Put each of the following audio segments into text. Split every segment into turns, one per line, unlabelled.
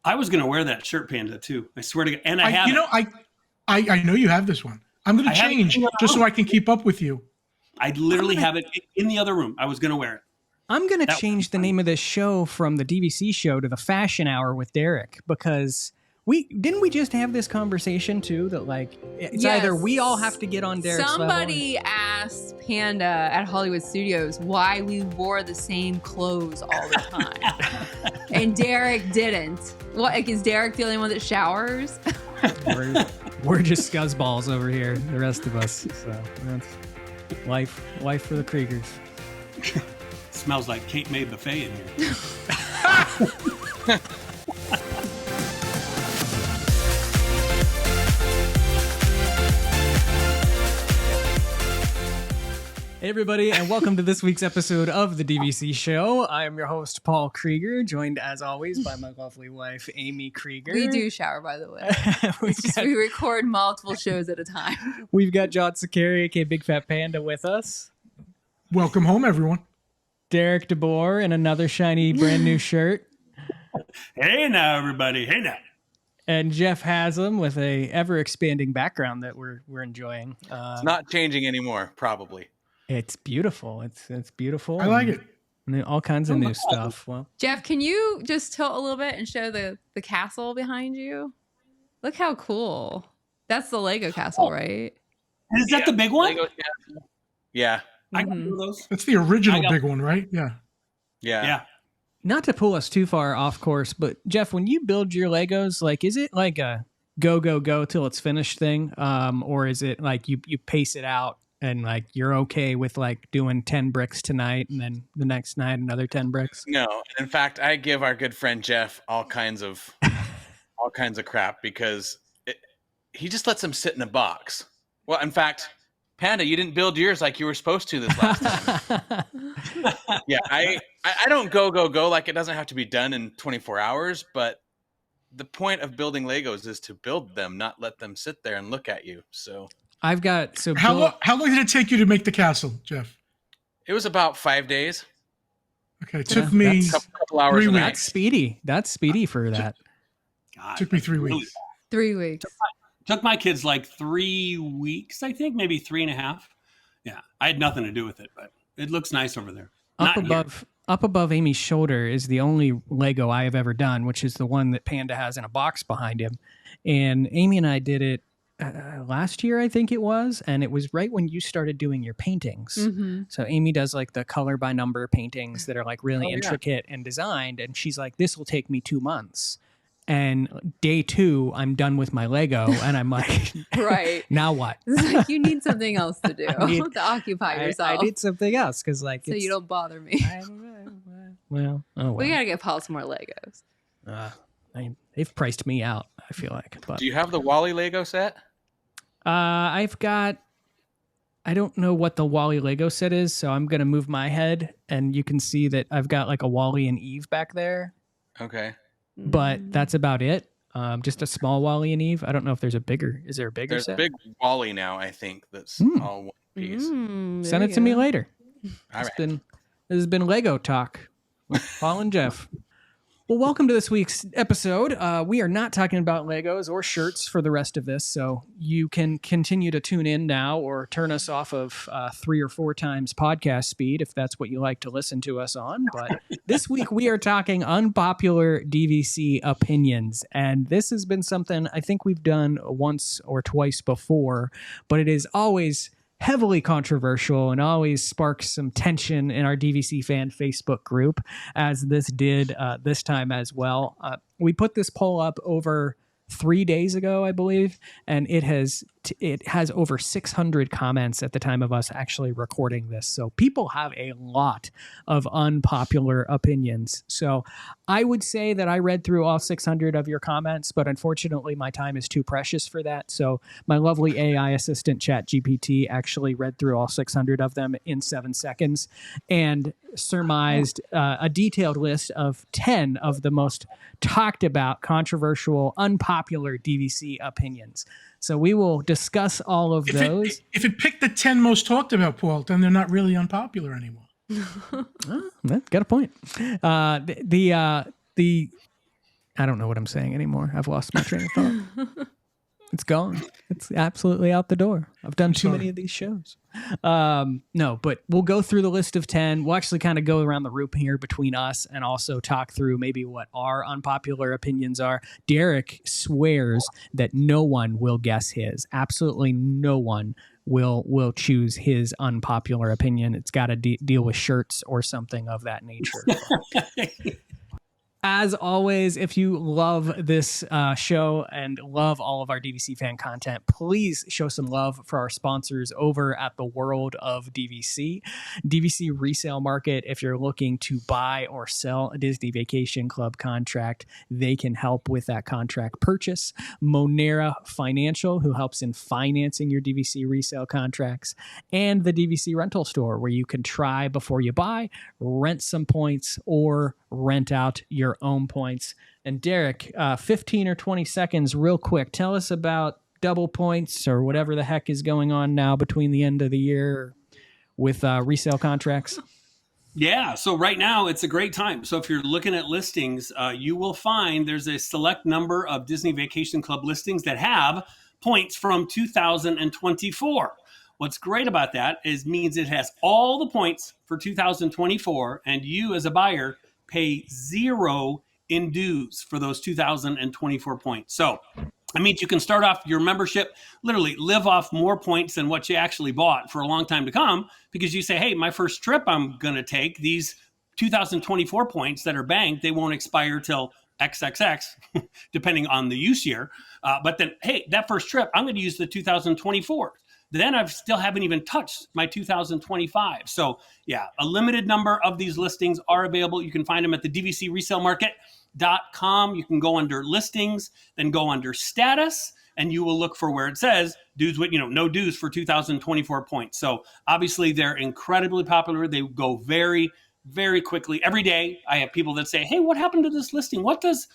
I was going to wear that shirt, Panda, too. I swear to God. And I have
I know you have this one. I'm going to change just so I can keep up with you.
I literally have it in the other room. I was going to wear it.
I'm going to change the name of this show from the DVC Show to the Fashion Hour with Derek, because we just have this conversation too that like it's either we all have to get on Derek's
Somebody asked Panda at Hollywood Studios why we wore the same clothes all the time. And Derek didn't. What, like, is Derek the only one that showers?
We're just scuzzballs over here, the rest of us. So that's life for the Kriegers.
Smells like Cape May buffet in here.
Hey everybody, and welcome to this week's episode of the DVC Show. I am your host, Paul Krieger, joined as always by my lovely wife, Amy Krieger.
We do shower, by the way. We record multiple shows at a time.
We've got John Sakari, aka Big Fat Panda, with us.
Welcome home, everyone.
Derek DeBoer in another shiny brand new shirt.
Hey now, everybody. Hey now.
And Jeff Haslam with a ever-expanding background that we're enjoying.
It's not changing anymore, probably.
It's beautiful. It's beautiful.
I like it.
And all kinds of new stuff. Well,
Jeff, can you just tilt a little bit and show the castle behind you? Look how cool. That's the Lego castle, right?
Is that the big one?
Lego castle. Yeah.
I got those.
That's the original big one, right?
Yeah.
not to pull us too far off course, but Jeff, when you build your Legos, like, is it like a go till it's finished thing? Or is it like you pace it out and like you're okay with like doing 10 bricks tonight and then the next night another 10 bricks?
No. In fact, I give our good friend Jeff all kinds of crap because he just lets them sit in a box. Well, in fact, Panda, you didn't build yours like you were supposed to this last time. Yeah, I don't go like it doesn't have to be done in 24 hours, but the point of building Legos is to build them, not let them sit there and look at you. So
I've got
how long did it take you to make the castle, Jeff?
It was about 5 days.
Okay, it took me
a couple hours.
3 weeks.
That's speedy for that.
God,
took me 3 weeks.
3 weeks.
Took my kids like 3 weeks, I think, maybe 3.5. Yeah, I had nothing to do with it, but it looks nice over there.
Up above Amy's shoulder is the only Lego I have ever done, which is the one that Panda has in a box behind him. And Amy and I did it last year, I think it was, and it was right when you started doing your paintings. Mm-hmm. So Amy does like the color by number paintings that are like really intricate and designed, and she's like, this will take me 2 months. And day 2, I'm done with my Lego, and I'm like,
right.
Now what?
It's like you need something else to do to occupy yourself.
I need something else because, like,
so you don't bother me.
Well,
we gotta get Paul some more Legos.
They've priced me out, I feel like. But
do you have the Wally Lego set?
I've got. I don't know what the Wally Lego set is, so I'm gonna move my head, and you can see that I've got like a Wally and Eve back there.
Okay.
But that's about it. Just a small Wally and Eve. I don't know if there's a bigger. Is there a bigger
There's
set?
a big Wally now, I think, that's all one piece.
Send it to me later.
All right.
This has been Lego Talk with Paul and Jeff. Well, welcome to this week's episode. We are not talking about Legos or shirts for the rest of this, so you can continue to tune in now or turn us off of 3 or 4 times podcast speed if that's what you like to listen to us on. But this week we are talking unpopular DVC opinions, and this has been something I think we've done once or twice before, but it is always heavily controversial and always sparks some tension in our DVC fan Facebook group, as this did this time as well. We put this poll up over 3 days ago, I believe, and it has over 600 comments at the time of us actually recording this. So people have a lot of unpopular opinions. So I would say that I read through all 600 of your comments, but unfortunately my time is too precious for that. So my lovely AI assistant ChatGPT actually read through all 600 of them in 7 seconds and surmised a detailed list of 10 of the most talked about, controversial, unpopular DVC opinions. So we will discuss all of those.
If it picked the 10 most talked about, Paul, then they're not really unpopular anymore.
Got a point. The I don't know what I'm saying anymore. I've lost my train of thought. It's gone. It's absolutely out the door. I've done too many of these shows. No, but we'll go through the list of 10. We'll actually kind of go around the room here between us and also talk through maybe what our unpopular opinions are. Derek swears that no one will guess his. Absolutely no one will choose his unpopular opinion. It's got to deal with shirts or something of that nature. As always, if you love this show and love all of our DVC fan content, please show some love for our sponsors over at the World of DVC. DVC Resale Market, if you're looking to buy or sell a Disney Vacation Club contract, they can help with that contract purchase. Monera Financial, who helps in financing your DVC resale contracts. And the DVC Rental Store, where you can try before you buy, rent some points, or rent out your own points. And Derek, 15 or 20 seconds real quick, tell us about double points or whatever the heck is going on now between the end of the year with resale contracts.
Yeah, so right now it's a great time. So if you're looking at listings, you will find there's a select number of Disney Vacation Club listings that have points from 2024. What's great about that means it has all the points for 2024, and you as a buyer pay 0 in dues for those 2024 points. So that means you can start off your membership, literally live off more points than what you actually bought for a long time to come, because you say, hey, my first trip I'm going to take, these 2024 points that are banked, they won't expire till XXX, depending on the use year. But then, hey, that first trip, I'm going to use the 2024. Then I still haven't even touched my 2025. So yeah, a limited number of these listings are available. You can find them at the dvcresalemarket.com. You can go under listings, then go under status, and you will look for where it says dues with, no dues for 2024 points. So obviously they're incredibly popular. They go very, very quickly. Every day I have people that say, hey, what happened to this listing? What does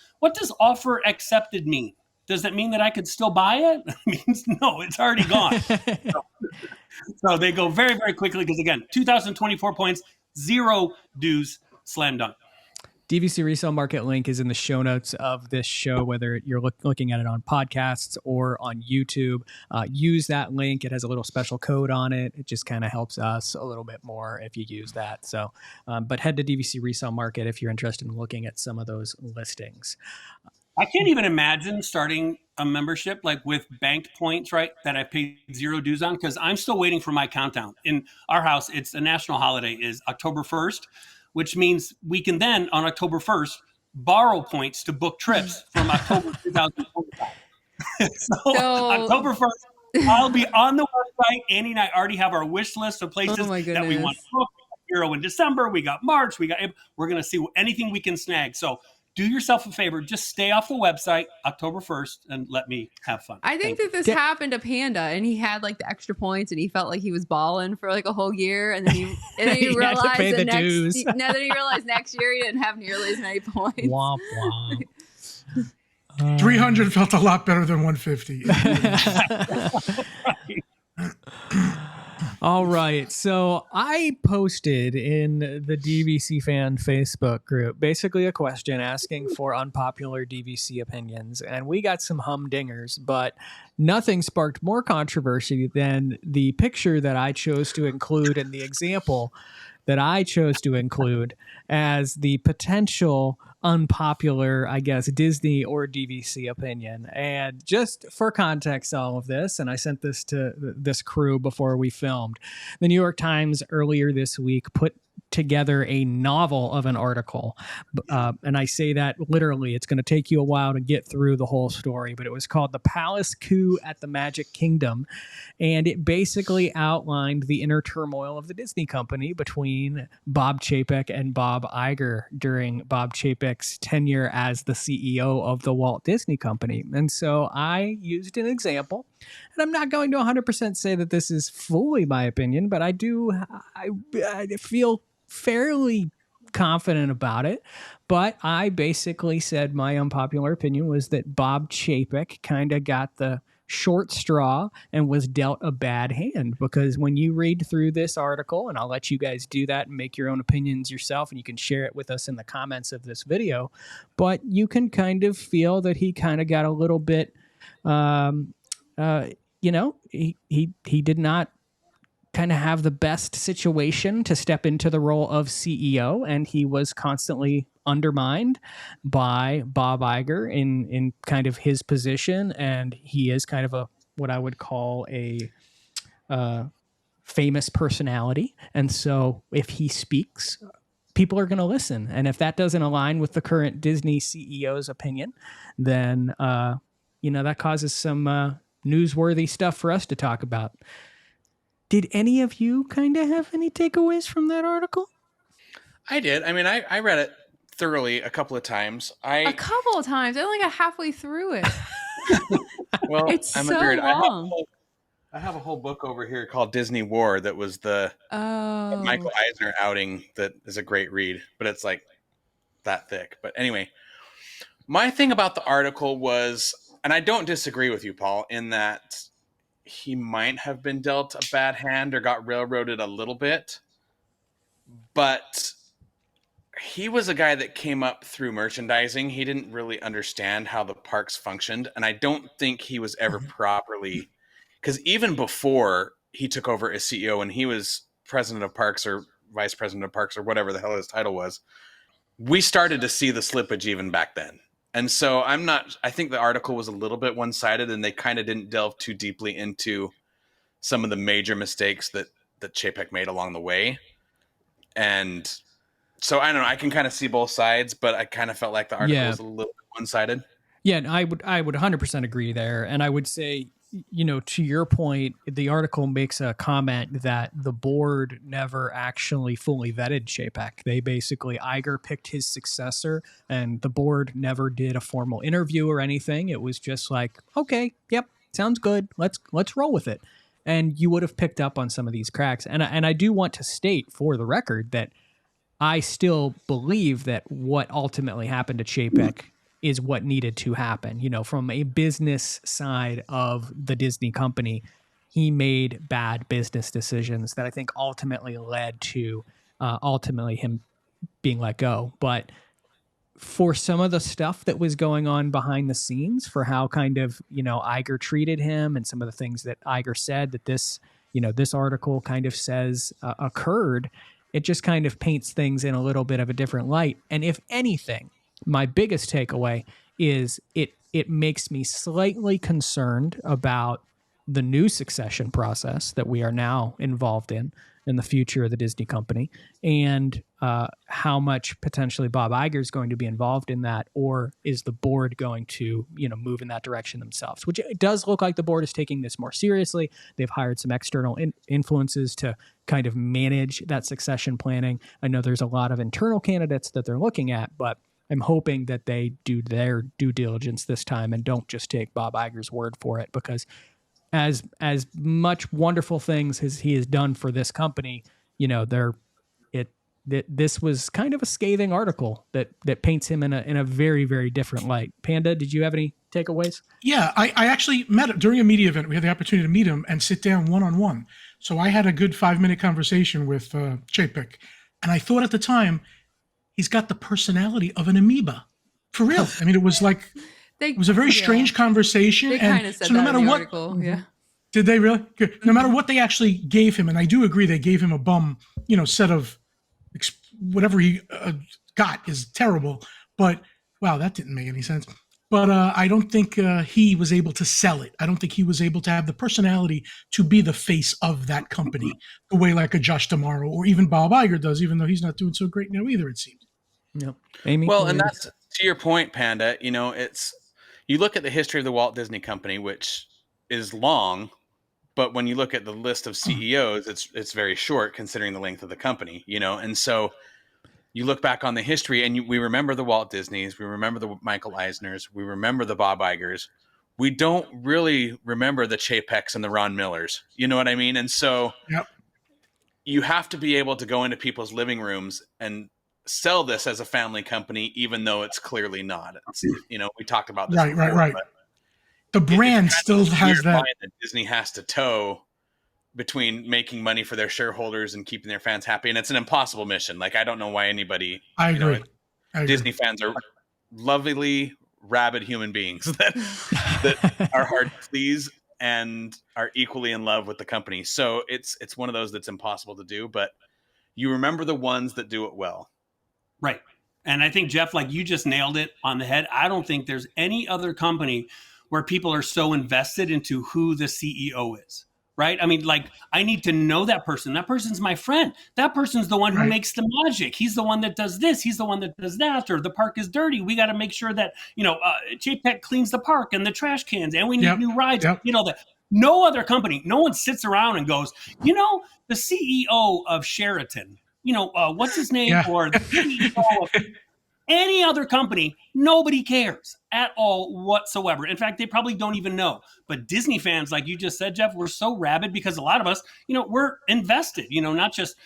offer accepted mean? Does that mean that I could still buy it? It means no, it's already gone. So they go very, very quickly because, again, 2024 points, 0 dues, slam dunk.
DVC Resale Market link is in the show notes of this show, whether you're looking at it on podcasts or on YouTube. Use that link. It has a little special code on it. It just kind of helps us a little bit more if you use that. So, but head to DVC Resale Market if you're interested in looking at some of those listings.
I can't even imagine starting a membership like with banked points, right, that I paid 0 dues on, because I'm still waiting for my countdown. In our house, it's a national holiday, is October 1st, which means we can then, on October 1st, borrow points to book trips from October 2025. so October 1st, I'll be on the website. Annie and I already have our wish list of places that we want to book. Euro in December, we got March, we're going to see anything we can snag. So do yourself a favor, just stay off the website October 1st and let me have fun.
I think that this happened to Panda, and he had like the extra points, and he felt like he was balling for like a whole year, and then he realized that he realized next year he didn't have nearly as many points.
Womp womp.
300 felt a lot better than 150.
All right. So I posted in the DVC fan Facebook group basically a question asking for unpopular DVC opinions, and we got some humdingers, but nothing sparked more controversy than the picture that I chose to include and the example that I chose to include as the potential unpopular, I guess, Disney or DVC opinion. And just for context, all of this, and I sent this to this crew before we filmed, the New York Times earlier this week put together a novel of an article. And I say that literally. It's going to take you a while to get through the whole story, but it was called The Palace Coup at the Magic Kingdom. And it basically outlined the inner turmoil of the Disney company between Bob Chapek and Bob Iger during Bob Chapek's tenure as the CEO of the Walt Disney Company. And so I used an example, and I'm not going to 100% say that this is fully my opinion, but I feel fairly confident about it. But I basically said my unpopular opinion was that Bob Chapek kind of got the short straw and was dealt a bad hand, because when you read through this article, and I'll let you guys do that and make your own opinions yourself, and you can share it with us in the comments of this video, but you can kind of feel that he kind of got a little bit, he did not kind of have the best situation to step into the role of CEO, and he was constantly undermined by Bob Iger in kind of his position, and he is kind of what I would call a famous personality, and so if he speaks, people are going to listen, and if that doesn't align with the current Disney CEO's opinion, then that causes some newsworthy stuff for us to talk about. Did any of you kind of have any takeaways from that article?
I did. I mean, I read it thoroughly a couple of times.
A couple of times. I only got halfway through it.
Well,
it's
I'm
so
a nerd.
long.
I have a whole book over here called Disney War that was the Michael Eisner outing that is a great read, but it's like that thick. But anyway, my thing about the article was, and I don't disagree with you, Paul, in that he might have been dealt a bad hand or got railroaded a little bit, but he was a guy that came up through merchandising. He didn't really understand how the parks functioned, and I don't think he was ever properly, because even before he took over as CEO and he was president of parks or vice president of parks or whatever the hell his title was, we started to see the slippage even back then. And so I think the article was a little bit one-sided, and they kind of didn't delve too deeply into some of the major mistakes that Chapek made along the way. And so I don't know, I can kind of see both sides, but I kind of felt like the article was a little bit one-sided.
Yeah, and I would 100% agree there. And I would say, to your point, the article makes a comment that the board never actually fully vetted Chapek. They basically, Iger picked his successor, and the board never did a formal interview or anything. It was just like, okay, yep, sounds good. Let's roll with it. And you would have picked up on some of these cracks. And I do want to state for the record that I still believe that what ultimately happened to Chapek is what needed to happen. From a business side of the Disney company, he made bad business decisions that I think ultimately led to him being let go. But for some of the stuff that was going on behind the scenes, for how kind of, Iger treated him, and some of the things that Iger said that this article kind of says occurred, it just kind of paints things in a little bit of a different light. And if anything, my biggest takeaway is it makes me slightly concerned about the new succession process that we are now involved in the future of the Disney company, and how much potentially Bob Iger is going to be involved in that, or is the board going to move in that direction themselves? Which it does look like the board is taking this more seriously. They've hired some external influences to kind of manage that succession planning. I know there's a lot of internal candidates that they're looking at, but I'm hoping that they do their due diligence this time and don't just take Bob Iger's word for it, because as much wonderful things as he has done for this company, this was kind of a scathing article that paints him in a very, very different light. Panda, did you have any takeaways?
Yeah, I actually met him during a media event. We had the opportunity to meet him and sit down one-on-one. So I had a good 5-minute conversation with Chapek, and I thought at the time, he's got the personality of an amoeba, for real. I mean, it was like, it was a very strange conversation.
They kind of said that in the article, yeah.
Did they really? Good. No matter what they actually gave him, and I do agree they gave him a bum, set of whatever he got is terrible. But wow, that didn't make any sense. But I don't think he was able to sell it. I don't think he was able to have the personality to be the face of that company the way like a Josh D'Amaro or even Bob Iger does, even though he's not doing so great now either, it seems.
Yep. Amy?
Well, and that's to your point, Panda. It's, you look at the history of the Walt Disney Company, which is long, but when you look at the list of CEOs, it's very short considering the length of the company, and so you look back on the history and we remember the Walt Disneys, we remember the Michael Eisners, we remember the Bob Igers. We don't really remember the Chapeks and the Ron Millers. You know what I mean? And so you have to be able to go into people's living rooms and sell this as a family company, even though it's clearly not. It's, we talked about this.
Right. the brand still has that.
line that Disney has to toe between making money for their shareholders and keeping their fans happy. And it's an impossible mission. Like, I don't know why anybody,
I agree.
Disney fans are lovely, rabid human beings that are hard to please and are equally in love with the company. So it's one of those that's impossible to do, but you remember the ones that do it well.
Right. And I think, Jeff, like you just nailed it on the head. I don't think there's any other company where people are so invested into who the CEO is. Right. I mean, like, I need to know that person. That person's my friend. That person's the one who makes the magic. He's the one that does this. He's the one that does that. Or the park is dirty. We got to make sure that, JPEG cleans the park and the trash cans, and we need new rides. That no other company, no one sits around and goes, the CEO of Sheraton, what's his name?
Yeah.
Or the CEO of any other company, nobody cares at all whatsoever. In fact, they probably don't even know. But Disney fans, like you just said, Jeff, we're so rabid because a lot of us, we're invested, not just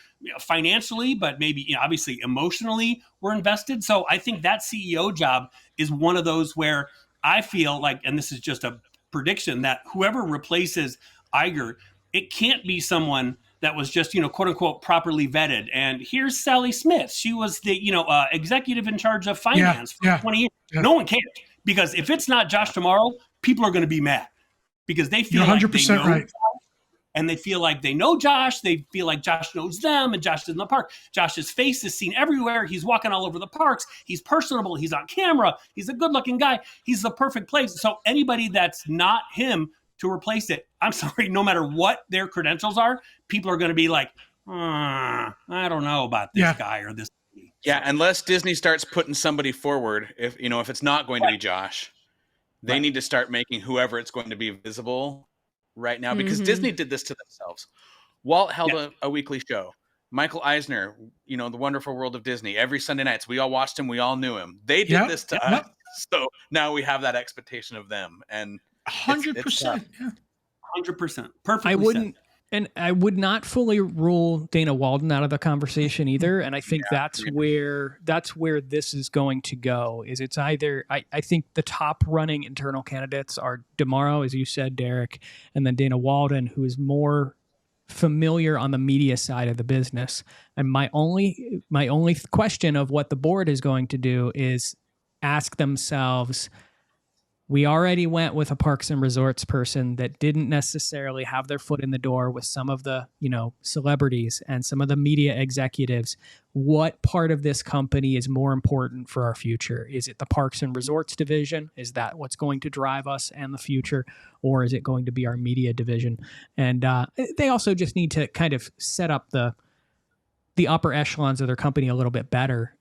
financially, but maybe obviously emotionally we're invested. So I think that CEO job is one of those where I feel like, and this is just a prediction, that whoever replaces Iger, it can't be someone that was just, quote unquote, properly vetted. And here's Sally Smith. She was the, executive in charge of finance for 20 years. Yeah. No one cares, because if it's not Josh tomorrow, people are going to be mad because they feel like they know
right.
Josh, and they feel like they know Josh. They feel like Josh knows them, and Josh is in the park. Josh's face is seen everywhere. He's walking all over the parks. He's personable. He's on camera. He's a good-looking guy. He's the perfect place. So anybody that's not him to replace it, I'm sorry, no matter what their credentials are, people are going to be like, I don't know about this guy or this.
Yeah, unless Disney starts putting somebody forward, if it's not going to be Josh, they need to start making whoever it's going to be visible right now, because Disney did this to themselves. Walt held a weekly show. Michael Eisner, The Wonderful World of Disney, every Sunday nights, we all watched him, we all knew him. They did this to us, so now we have that expectation of them, and
100%.
100%. Perfectly said.
I would not fully rule Dana Walden out of the conversation either. And I think that's where this is going to go. Is it's either I think the top running internal candidates are DeMauro, as you said, Derek, and then Dana Walden, who is more familiar on the media side of the business. And my only question of what the board is going to do is ask themselves, we already went with a parks and resorts person that didn't necessarily have their foot in the door with some of the, celebrities and some of the media executives. What part of this company is more important for our future? Is it the parks and resorts division? Is that what's going to drive us and the future? Or is it going to be our media division? And they also just need to kind of set up the upper echelons of their company a little bit better.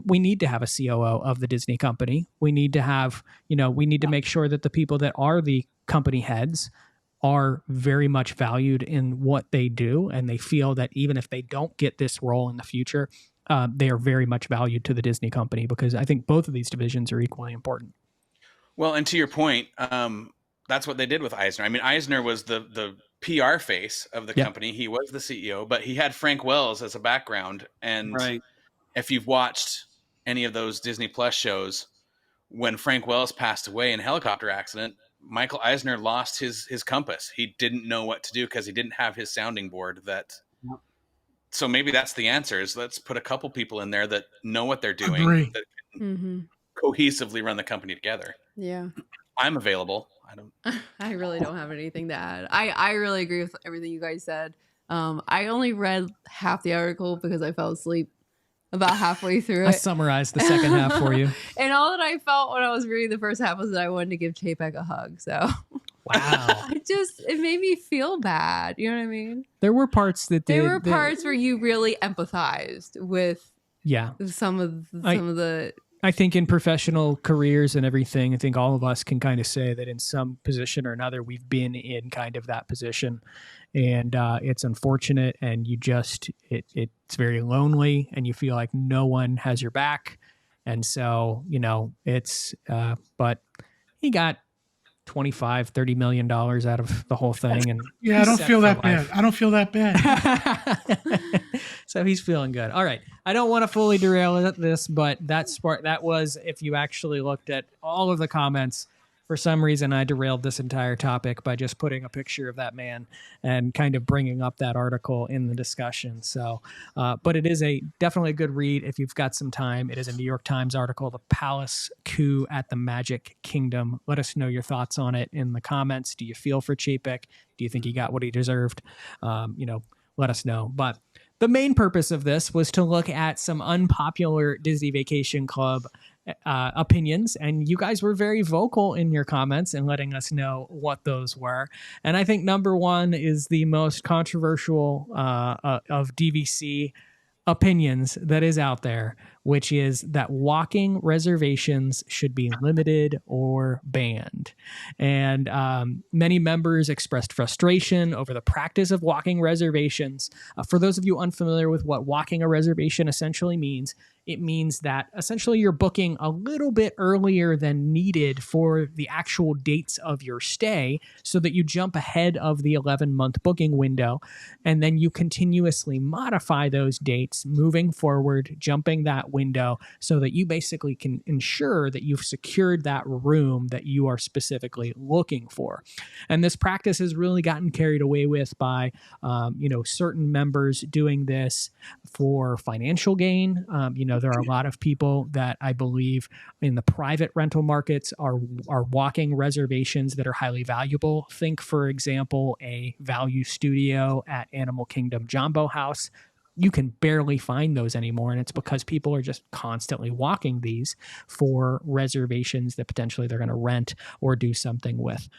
We need to have a COO of the Disney company. We need to have, we need to make sure that the people that are the company heads are very much valued in what they do. And they feel that even if they don't get this role in the future, they are very much valued to the Disney company, because I think both of these divisions are equally important.
Well, and to your point, that's what they did with Eisner. I mean, Eisner was the PR face of the company. He was the CEO, but he had Frank Wells as a background. And if you've watched any of those Disney Plus shows, when Frank Wells passed away in a helicopter accident, Michael Eisner lost his compass. He didn't know what to do because he didn't have his sounding board. So maybe that's the answer, is let's put a couple people in there that know what they're doing, that can cohesively run the company together.
Yeah.
I'm available.
I really don't have anything to add. I really agree with everything you guys said. I only read half the article because I fell asleep about halfway through it.
I summarized the second half for you.
And all that I felt when I was reading the first half was that I wanted to give Chapek a hug. So
wow.
It made me feel bad. You know what I mean?
There were parts
where you really empathized with some of the
I think in professional careers and everything, I think all of us can kind of say that in some position or another, we've been in kind of that position, and it's unfortunate, and you just, it's very lonely, and you feel like no one has your back. And so, it's, but he got $25-30 million out of the whole thing. And
I don't feel that bad. I don't feel that bad.
So he's feeling good. All right. I don't want to fully derail this, but that was, if you actually looked at all of the comments, For some reason, I derailed this entire topic by just putting a picture of that man and kind of bringing up that article in the discussion. So, but it is definitely a good read if you've got some time. It is a New York Times article, The Palace Coup at the Magic Kingdom. Let us know your thoughts on it in the comments. Do you feel for Chapek? Do you think he got what he deserved? Let us know. But the main purpose of this was to look at some unpopular Disney Vacation Club opinions, and you guys were very vocal in your comments and letting us know what those were. And I think number one is the most controversial of DVC opinions that is out there, which is that walking reservations should be limited or banned. And many members expressed frustration over the practice of walking reservations. For those of you unfamiliar with what walking a reservation essentially means, it means that essentially you're booking a little bit earlier than needed for the actual dates of your stay so that you jump ahead of the 11-month booking window, and then you continuously modify those dates moving forward, jumping that window so that you basically can ensure that you've secured that room that you are specifically looking for. And this practice has really gotten carried away with by, certain members doing this for financial gain. There are a lot of people that I believe in the private rental markets are walking reservations that are highly valuable. Think, for example, a value studio at Animal Kingdom Jumbo House. You can barely find those anymore, and it's because people are just constantly walking these for reservations that potentially they're going to rent or do something with.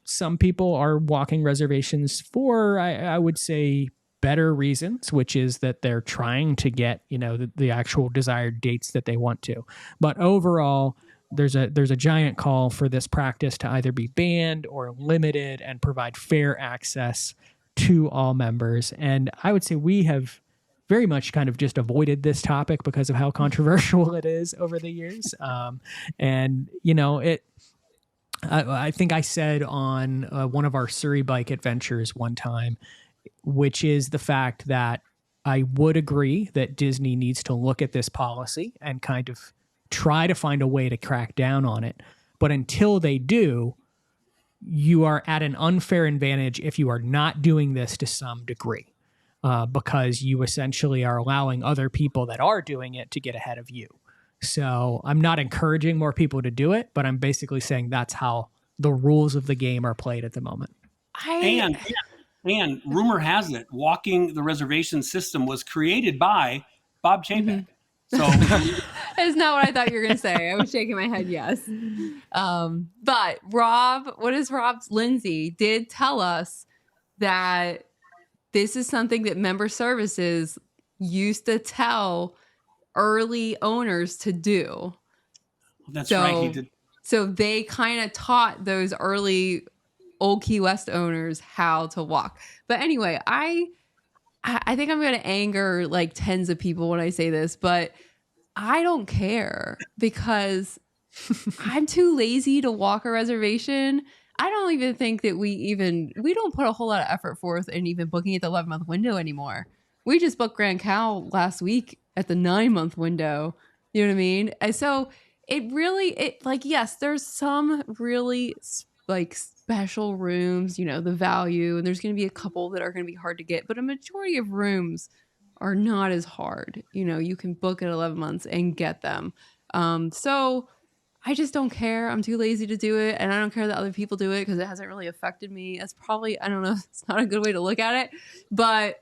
Some people are walking reservations for, I would say, better reasons, which is that they're trying to get, the actual desired dates that they want to. But overall, there's a giant call for this practice to either be banned or limited and provide fair access to all members. And I would say we have very much kind of just avoided this topic because of how controversial it is over the years. I think I said on one of our Surrey bike adventures one time, which is the fact that I would agree that Disney needs to look at this policy and kind of try to find a way to crack down on it. But until they do, you are at an unfair advantage if you are not doing this to some degree, because you essentially are allowing other people that are doing it to get ahead of you. So I'm not encouraging more people to do it, but I'm basically saying that's how the rules of the game are played at the moment.
And rumor has it, walking the reservation system was created by Bob Chapek. So
that's not what I thought you were going to say. I was shaking my head, yes. But Rob's Lindsay did tell us that this is something that member services used to tell early owners to do.
That's right. He did.
So they kind of taught those early Old Key West owners how to walk. But anyway, I think I'm going to anger like tens of people when I say this, but I don't care because I'm too lazy to walk a reservation. I don't even think that we don't put a whole lot of effort forth in even booking at the 11-month window anymore. We just booked Grand Cal last week at the 9-month window. You know what I mean? And so yes, there's some really special rooms, the value, and there's going to be a couple that are going to be hard to get, but a majority of rooms are not as hard. You can book at 11 months and get them. So I just don't care. I'm too lazy to do it, and I don't care that other people do it because it hasn't really affected me. It's probably, I don't know, it's not a good way to look at it, but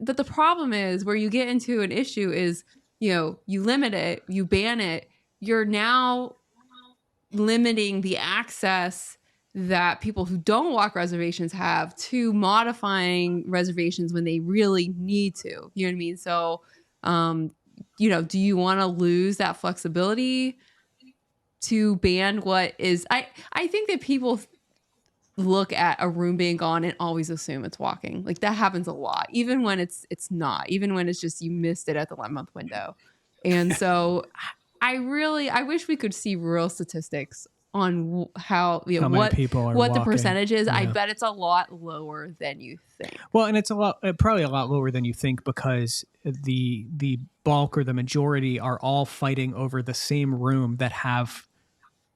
but the problem is where you get into an issue is, you limit it, you ban it, you're now limiting the access that people who don't walk reservations have to modifying reservations when they really need to. You know what I mean? So, do you want to lose that flexibility to ban what is... I think that people look at a room being gone and always assume it's walking. Like that happens a lot, even when it's not, even when it's just you missed it at the 1-month window. And so I wish we could see real statistics on how
many people are
what
walking.
The percentage is.
Yeah.
I bet it's a lot lower than you think.
Well, and it's probably a lot lower than you think because the bulk or the majority are all fighting over the same room that have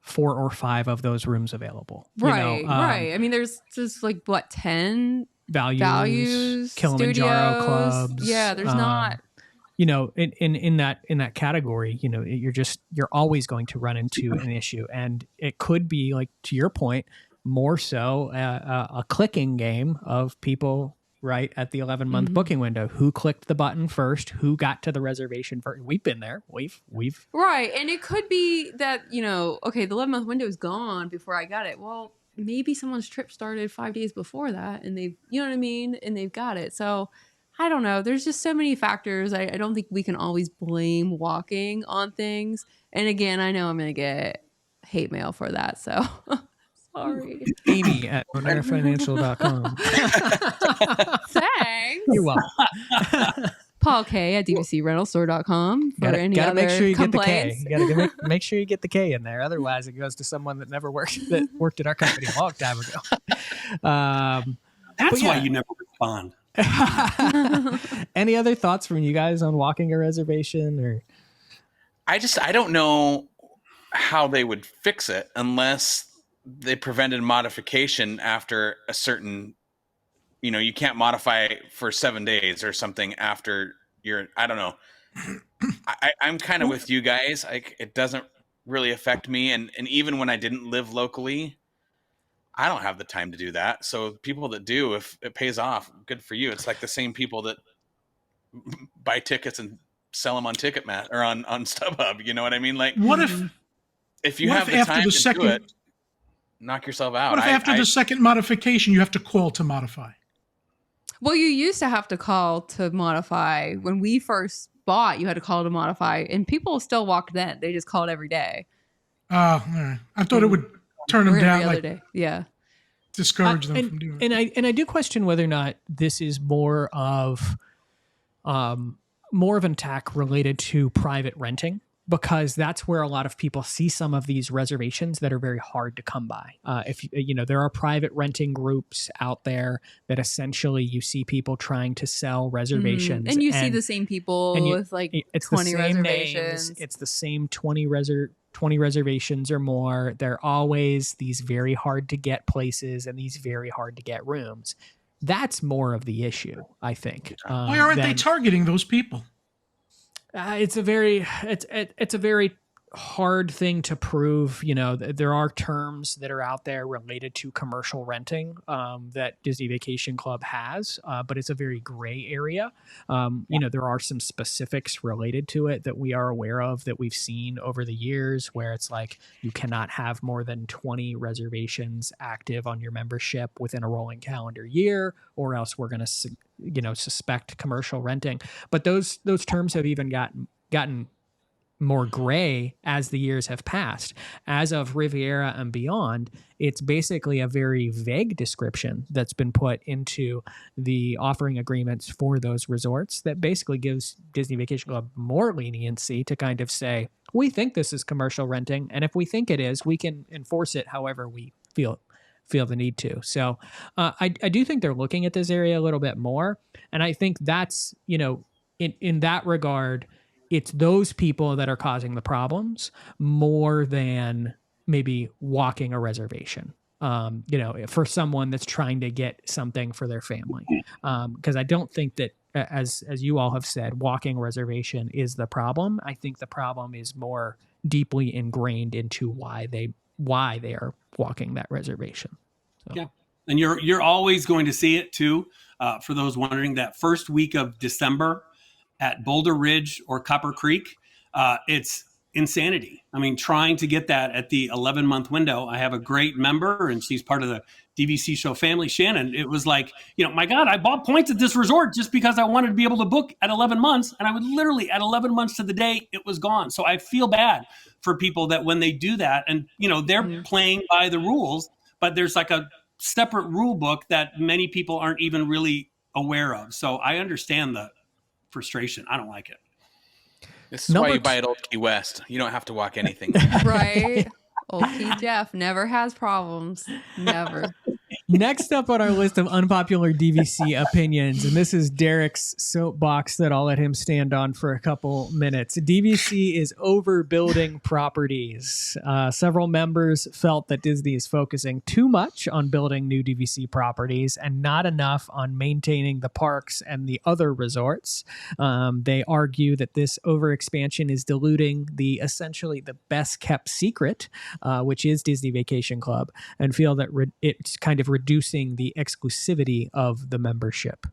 4 or 5 of those rooms available.
Right, right. I mean, there's just like what 10
values Kilimanjaro
studios.
clubs.
Yeah, there's not.
In that category, you're always going to run into an issue, and it could be, like to your point, more so a clicking game of people right at the 11-month booking window. Who clicked the button first? Who got to the reservation first? We've been there. We've
Right, and it could be that okay, the 11-month window is gone before I got it. Well, maybe someone's trip started 5 days before that, and they've, you know what I mean, and they've got it. So I don't know. There's just so many factors. I don't think we can always blame walking on things. And again, I know I'm going to get hate mail for that. So sorry.
Amy at OnerFinancial.com.
Thanks.
You're welcome.
Paul K at DVCRentalStore.com for any other
make sure you
complaints.
get the K. You gotta make sure you get the K in there. Otherwise, it goes to someone that never worked at our company a long time ago.
That's why you never respond.
Any other thoughts from you guys on walking a reservation? Or
I don't know how they would fix it unless they prevented modification after a certain, you can't modify for 7 days or something after I don't know. I'm kind of with you guys. It doesn't really affect me. And even when I didn't live locally, I don't have the time to do that. So people that do, if it pays off, good for you. It's like the same people that buy tickets and sell them on Ticketmaster or on StubHub. You know what I mean? Like,
What
if you have the time to do it, knock yourself out.
What if after the second modification, you have to call to modify?
Well, you used to have to call to modify. When we first bought, you had to call to modify, and people still walked then. They just called every day.
All right. I thought it would turn them down,
every other day. Yeah.
Discourage them from doing it.
And I do question whether or not this is more of an attack related to private renting, because that's where a lot of people see some of these reservations that are very hard to come by. If there are private renting groups out there that essentially you see people trying to sell reservations,
and you see the same people with like
it's
20
the same
reservations.
Names, it's the same 20 reservations or more. They're always these very hard to get places and these very hard to get rooms. That's more of the issue, I think.
Why aren't they targeting those people?
It's a very hard thing to prove. There are terms that are out there related to commercial renting that Disney Vacation Club has, but it's a very gray area. There are some specifics related to it that we are aware of, that we've seen over the years, where it's like you cannot have more than 20 reservations active on your membership within a rolling calendar year, or else we're going to suspect commercial renting. But those terms have even gotten more gray as the years have passed. As of Riviera and beyond, it's basically a very vague description that's been put into the offering agreements for those resorts that basically gives Disney Vacation Club more leniency to kind of say, we think this is commercial renting, and if we think it is, we can enforce it however we feel the need to. So I do think they're looking at this area a little bit more, and I think that's, in that regard, it's those people that are causing the problems more than maybe walking a reservation, for someone that's trying to get something for their family. Because I don't think that, as you all have said, walking a reservation is the problem. I think the problem is more deeply ingrained into why they are walking that reservation. So.
Yeah. And you're always going to see it too. For those wondering, that first week of December at Boulder Ridge or Copper Creek, it's insanity. I mean, trying to get that at the 11-month window. I have a great member, and she's part of the DVC Show family, Shannon. It was like, my God, I bought points at this resort just because I wanted to be able to book at 11 months. And I would literally, at 11 months to the day, it was gone. So I feel bad for people that when they do that, and, they're playing by the rules, but there's like a separate rule book that many people aren't even really aware of. So I understand the frustration. I don't like it.
This is why you buy at Old Key West. You don't have to walk anything.
Right. Old Key Jeff never has problems. Never.
Next up on our list of unpopular DVC opinions, and this is Derek's soapbox that I'll let him stand on for a couple minutes. DVC is overbuilding properties. Several members felt that Disney is focusing too much on building new DVC properties and not enough on maintaining the parks and the other resorts. They argue that this overexpansion is diluting essentially the best kept secret, which is Disney Vacation Club, and feel that it's kind of reducing the exclusivity of the membership.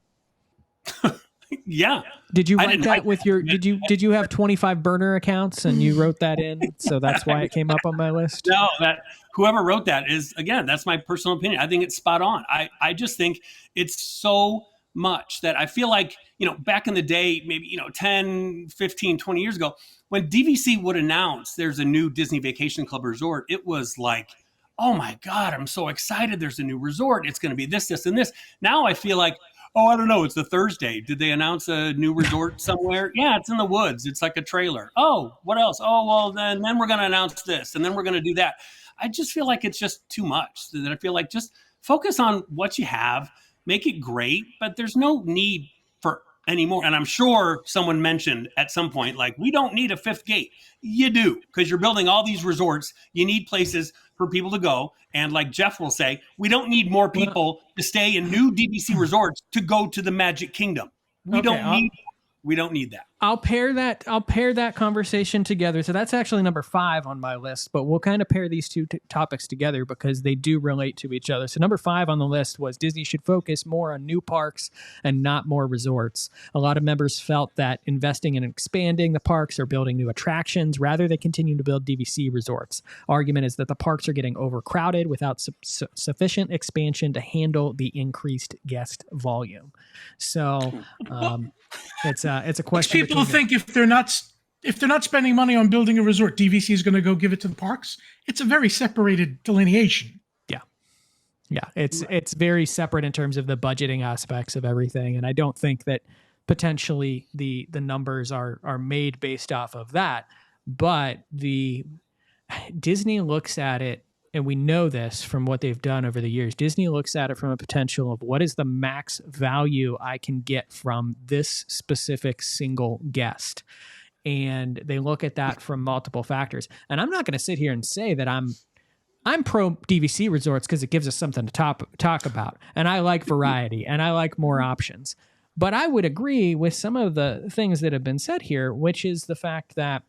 Yeah.
Did you
I
write
didn't
that
write
with your, did you have 25 burner accounts and you wrote that in? So that's why it came up on my list.
No, that whoever wrote that is, again, that's my personal opinion. I think it's spot on. I just think it's so much that I feel like, back in the day, maybe, 10, 15, 20 years ago, when DVC would announce there's a new Disney Vacation Club resort, it was like, oh my God, I'm so excited. There's a new resort. It's going to be this, this, and this. Now I feel like, oh, I don't know. It's the Thursday. Did they announce a new resort somewhere? Yeah, it's in the woods. It's like a trailer. Oh, what else? Oh, well, then we're going to announce this, and then we're going to do that. I just feel like it's just too much. That I feel like just focus on what you have, make it great, but there's no need for any more. And I'm sure someone mentioned at some point, like, we don't need a fifth gate. You do, because you're building all these resorts. You need places for people to go. And like Jeff will say, we don't need more people to stay in new DVC resorts to go to the Magic Kingdom. We don't need that.
I'll pair that conversation together. So that's actually number 5 on my list, but we'll kind of pair these two topics together because they do relate to each other. So number 5 on the list was Disney should focus more on new parks and not more resorts. A lot of members felt that investing in expanding the parks or building new attractions rather than continuing to build DVC resorts. Argument is that the parks are getting overcrowded without sufficient expansion to handle the increased guest volume. So it's a question.
People think if they're not spending money on building a resort, DVC is going to go give it to the parks. It's a very separated delineation.
Yeah, it's very separate in terms of the budgeting aspects of everything, and I don't think that potentially the numbers are made based off of that. But Disney looks at it, and we know this from what they've done over the years. Disney looks at it from a potential of what is the max value I can get from this specific single guest. And they look at that from multiple factors. And I'm not going to sit here and say that I'm pro DVC resorts because it gives us something to talk about. And I like variety and I like more options. But I would agree with some of the things that have been said here, which is the fact that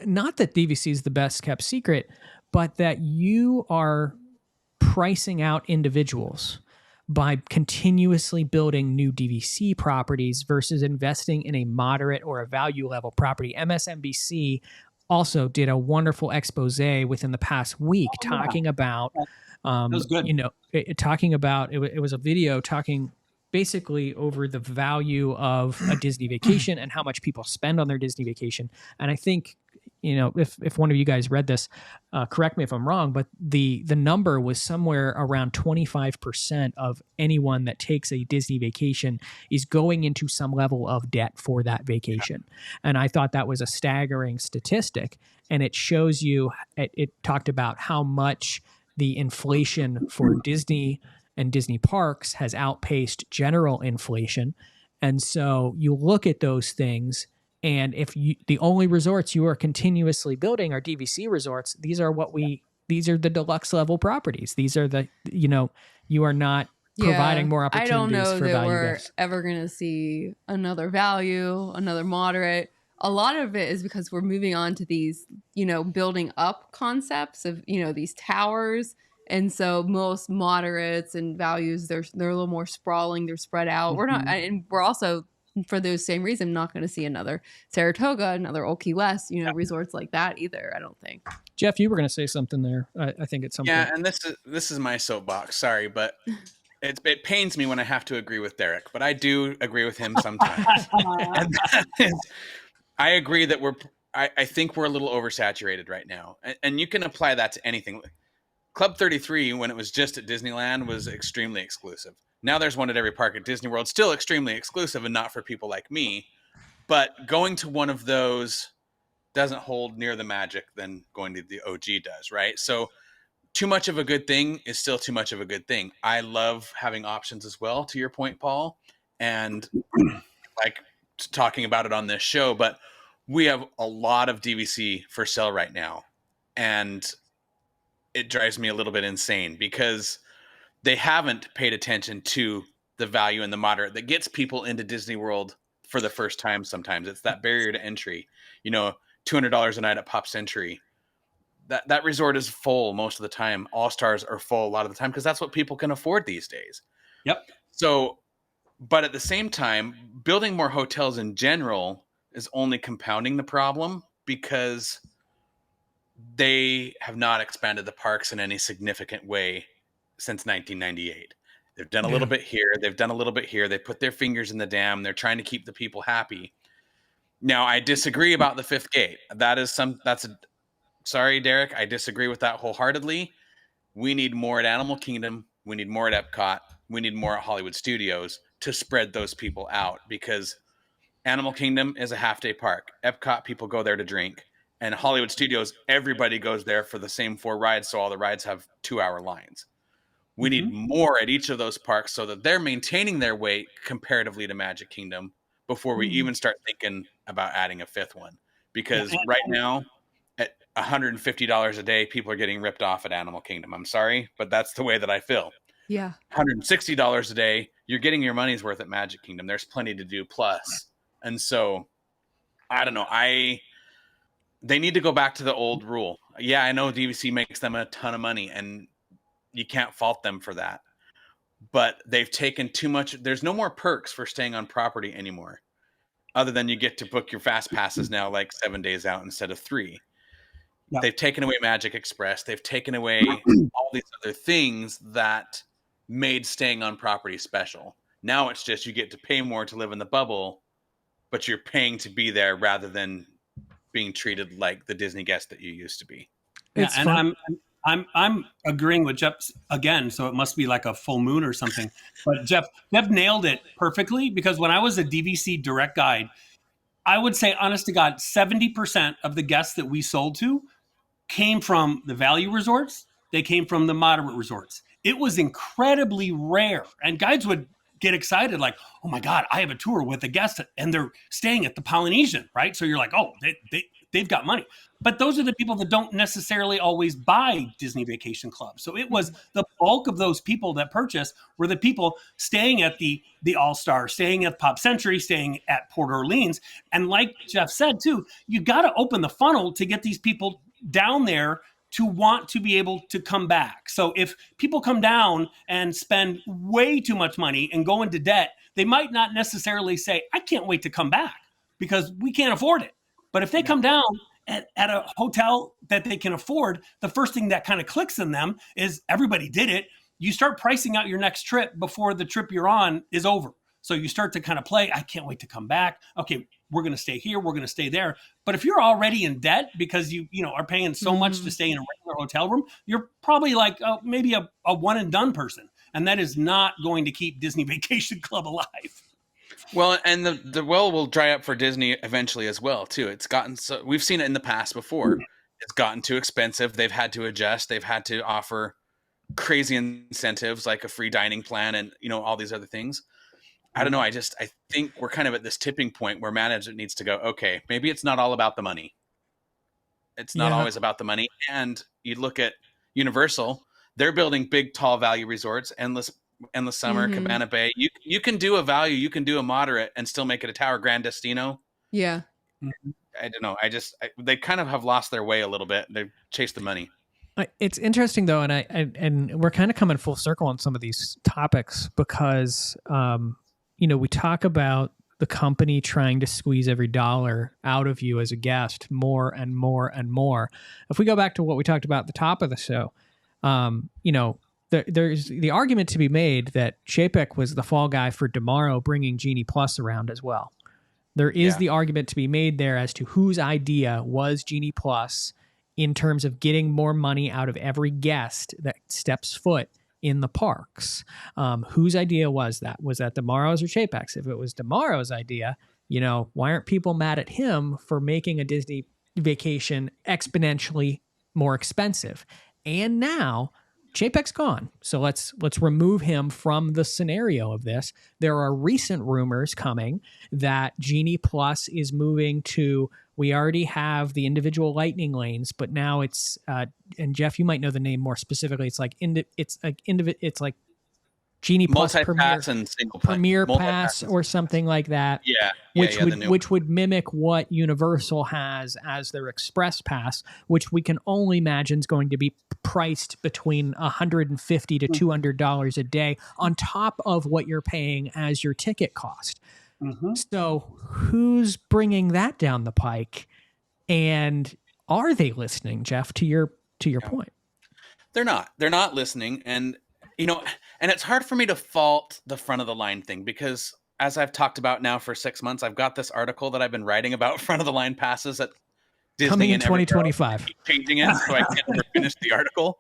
not that DVC is the best kept secret, but that you are pricing out individuals by continuously building new DVC properties versus investing in a moderate or a value level property. MSNBC also did a wonderful expose within the past week talking about,
That was good.
it was a video talking basically over the value of a Disney vacation and how much people spend on their Disney vacation. And I think, if one of you guys read this, correct me if I'm wrong, but the number was somewhere around 25% of anyone that takes a Disney vacation is going into some level of debt for that vacation. And I thought that was a staggering statistic. And it shows you, it talked about how much the inflation for Disney and Disney parks has outpaced general inflation. And so you look at those things, and if the only resorts you are continuously building are DVC resorts, these are the deluxe level properties. These are you are not providing more opportunities.
I don't know
for
that
value
we're
guests.
ever going to see another value, another moderate. A lot of it is because we're moving on to these, building up concepts of, these towers. And so most moderates and values, they're a little more sprawling. They're spread out. We're not, and we're also, for those same reason, not going to see another Saratoga, another Old Key West, resorts like that either. I don't think.
Jeff, you were going to say something there. I think at some point.
Yeah, and this is my soapbox. Sorry, but it pains me when I have to agree with Derek, but I do agree with him sometimes. And that is, I agree that I think we're a little oversaturated right now, and you can apply that to anything. Club 33, when it was just at Disneyland, was extremely exclusive. Now there's one at every park at Disney World, still extremely exclusive and not for people like me. But going to one of those doesn't hold near the magic than going to the OG does, right? So too much of a good thing is still too much of a good thing. I love having options as well, to your point, Paul, and like talking about it on this show, but we have a lot of DVC for sale right now. And it drives me a little bit insane because they haven't paid attention to the value and the moderate that gets people into Disney World for the first time. Sometimes it's that barrier to entry, $200 a night at Pop Century. That resort is full most of the time. All Stars are full a lot of the time because that's what people can afford these days.
Yep.
So, but at the same time, building more hotels in general is only compounding the problem because they have not expanded the parks in any significant way since 1998. They've done a little bit here. They've done a little bit here. They put their fingers in the dam. They're trying to keep the people happy. Now, I disagree about the fifth gate. Sorry, Derek. I disagree with that wholeheartedly. We need more at Animal Kingdom. We need more at Epcot. We need more at Hollywood Studios to spread those people out because Animal Kingdom is a half-day park. Epcot, people go there to drink. And Hollywood Studios, everybody goes there for the same 4 rides, so all the rides have 2-hour lines. We need more at each of those parks so that they're maintaining their weight comparatively to Magic Kingdom before we even start thinking about adding a fifth one. Because right now, at $150 a day, people are getting ripped off at Animal Kingdom. I'm sorry, but that's the way that I feel.
Yeah.
$160 a day, you're getting your money's worth at Magic Kingdom. There's plenty to do plus. And so, I don't know. They need to go back to the old rule. Yeah, I know DVC makes them a ton of money, and you can't fault them for that. But they've taken too much. There's no more perks for staying on property anymore, other than you get to book your fast passes now like 7 days out instead of 3. Yep. They've taken away Magic Express. They've taken away all these other things that made staying on property special. Now it's just you get to pay more to live in the bubble, but you're paying to be there rather than being treated like the Disney guest that you used to be.
Yeah, and I'm agreeing with Jeff again, so it must be like a full moon or something. But Jeff nailed it perfectly because when I was a DVC direct guide, I would say, honest to God, 70% of the guests that we sold to came from the value resorts. They came from the moderate resorts. It was incredibly rare. And guides would get excited like, oh my God, I have a tour with a guest and they're staying at the Polynesian, right? So you're like, oh, they've got money. But those are the people that don't necessarily always buy Disney Vacation Club. So it was the bulk of those people that purchased were the people staying at the All-Star, staying at Pop Century, staying at Port Orleans. And like Jeff said too, you got to open the funnel to get these people down there to want to be able to come back. So if people come down and spend way too much money and go into debt, they might not necessarily say, I can't wait to come back because we can't afford it. But if they come down at a hotel that they can afford, the first thing that kind of clicks in them is everybody did it. You start pricing out your next trip before the trip you're on is over. So you start to kind of play, I can't wait to come back. Okay, we're going to stay here. We're going to stay there. But if you're already in debt because you are paying so much to stay in a regular hotel room, you're probably like maybe a one and done person. And that is not going to keep Disney Vacation Club alive.
Well, and the well will dry up for Disney eventually as well, too. It's gotten so we've seen it in the past before. It's gotten too expensive. They've had to adjust. They've had to offer crazy incentives like a free dining plan and all these other things. I don't know. I think we're kind of at this tipping point where management needs to go, okay, maybe it's not all about the money. It's not always about the money. And you look at Universal, they're building big, tall value resorts, Endless Summer, Cabana Bay. You can do a value, you can do a moderate and still make it a tower. Grand Destino.
Yeah.
I don't know. They kind of have lost their way a little bit. They've chased the money.
It's interesting though. And we're kind of coming full circle on some of these topics because, we talk about the company trying to squeeze every dollar out of you as a guest more and more and more. If we go back to what we talked about at the top of the show, there's the argument to be made that Chapek was the fall guy for Tomorrow bringing Genie Plus around as well. There is the argument to be made there as to whose idea was Genie Plus in terms of getting more money out of every guest that steps foot in the parks. Whose idea was that? Was that Tomorrow's or Chapek's? If it was Tomorrow's idea, why aren't people mad at him for making a Disney vacation exponentially more expensive? And now Chapek's gone. So let's remove him from the scenario of this. There are recent rumors coming that Genie Plus is moving to, we already have the individual lightning lanes, but now it's and Jeff, you might know the name more specifically. It's like it's like Genie Plus
Multi-pass and single
Premier Pass or something like that.
Yeah,
which would mimic what Universal has as their Express Pass, which we can only imagine is going to be priced between $150 to $200 a day on top of what you're paying as your ticket cost.
Mm-hmm.
So who's bringing that down the pike? And are they listening, Jeff, to your point?
They're not listening. And, and it's hard for me to fault the front of the line thing, because as I've talked about now for 6 months, I've got this article that I've been writing about front of the line passes at Disney
coming in
and
2025.
Changing it, so I can't ever finish the article.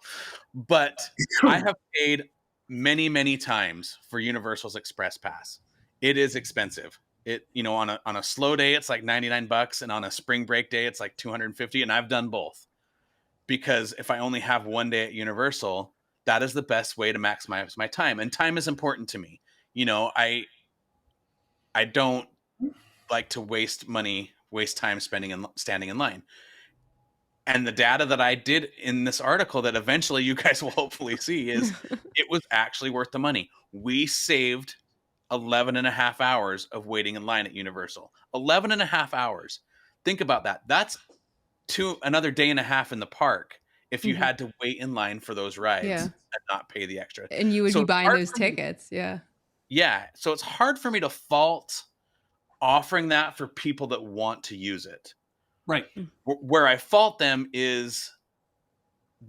But I have paid many, many times for Universal's Express Pass. It is expensive. It, on a slow day, it's like $99, and on a spring break day, it's like $250. And I've done both, because if I only have one day at Universal, that is the best way to maximize my time. And time is important to me. I don't like to waste time standing in line. And the data that I did in this article that eventually you guys will hopefully see is it was actually worth the money. We saved 11 and a half hours of waiting in line at Universal. 11 and a half hours. Think about that. That's another day and a half in the park if you had to wait in line for those rides and not pay the extra.
And you would be buying those tickets. Yeah.
Yeah. So it's hard for me to fault offering that for people that want to use it.
Right.
Where I fault them is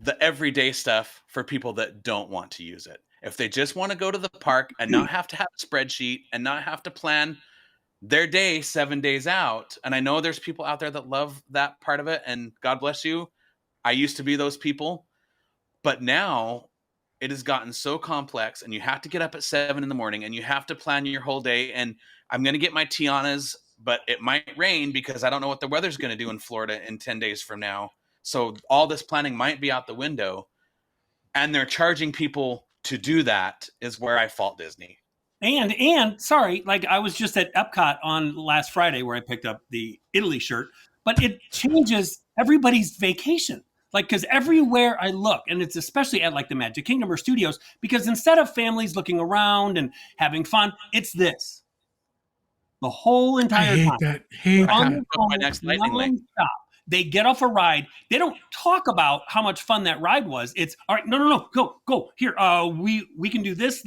the everyday stuff for people that don't want to use it. If they just want to go to the park and not have to have a spreadsheet and not have to plan their day 7 days out. And I know there's people out there that love that part of it, and God bless you. I used to be those people, but now it has gotten so complex, and you have to get up at 7 a.m. and you have to plan your whole day. And I'm going to get my Tianas, but it might rain because I don't know what the weather's going to do in Florida in 10 days from now. So all this planning might be out the window, and they're charging people to do that is where I fault Disney.
And sorry, like I was just at Epcot on last Friday where I picked up the Italy shirt, but it changes everybody's vacation. Like, because everywhere I look, and it's especially at like the Magic Kingdom or studios, because instead of families looking around and having fun, it's this. The whole entire time.
Hate that.
My next lightning lane.
They get off a ride. They don't talk about how much fun that ride was. It's all right. No. Go here. We can do this.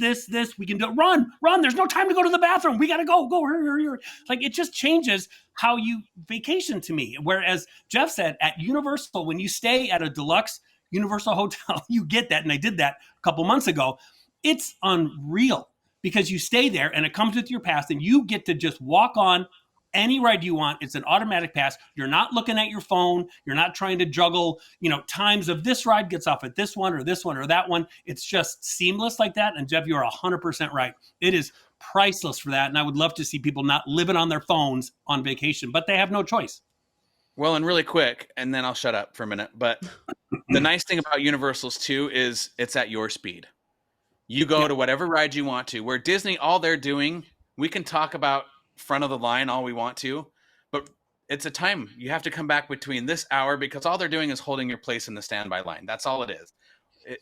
We can do it. Run. There's no time to go to the bathroom. We got to go. Hurry. Like, it just changes how you vacation to me. Whereas Jeff said at Universal, when you stay at a deluxe Universal hotel, you get that. And I did that a couple months ago. It's unreal because you stay there and it comes with your pass and you get to just walk on any ride you want. It's an automatic pass. You're not looking at your phone. You're not trying to juggle, times of this ride gets off at this one or that one. It's just seamless like that. And Jeff, you're 100% right. It is priceless for that. And I would love to see people not living on their phones on vacation, but they have no choice.
Well, and really quick, and then I'll shut up for a minute. But the nice thing about Universals too is it's at your speed. You go to whatever ride you want to. Where Disney, all they're doing, we can talk about front of the line all we want to, but it's a time. You have to come back between this hour because all they're doing is holding your place in the standby line. That's all it is.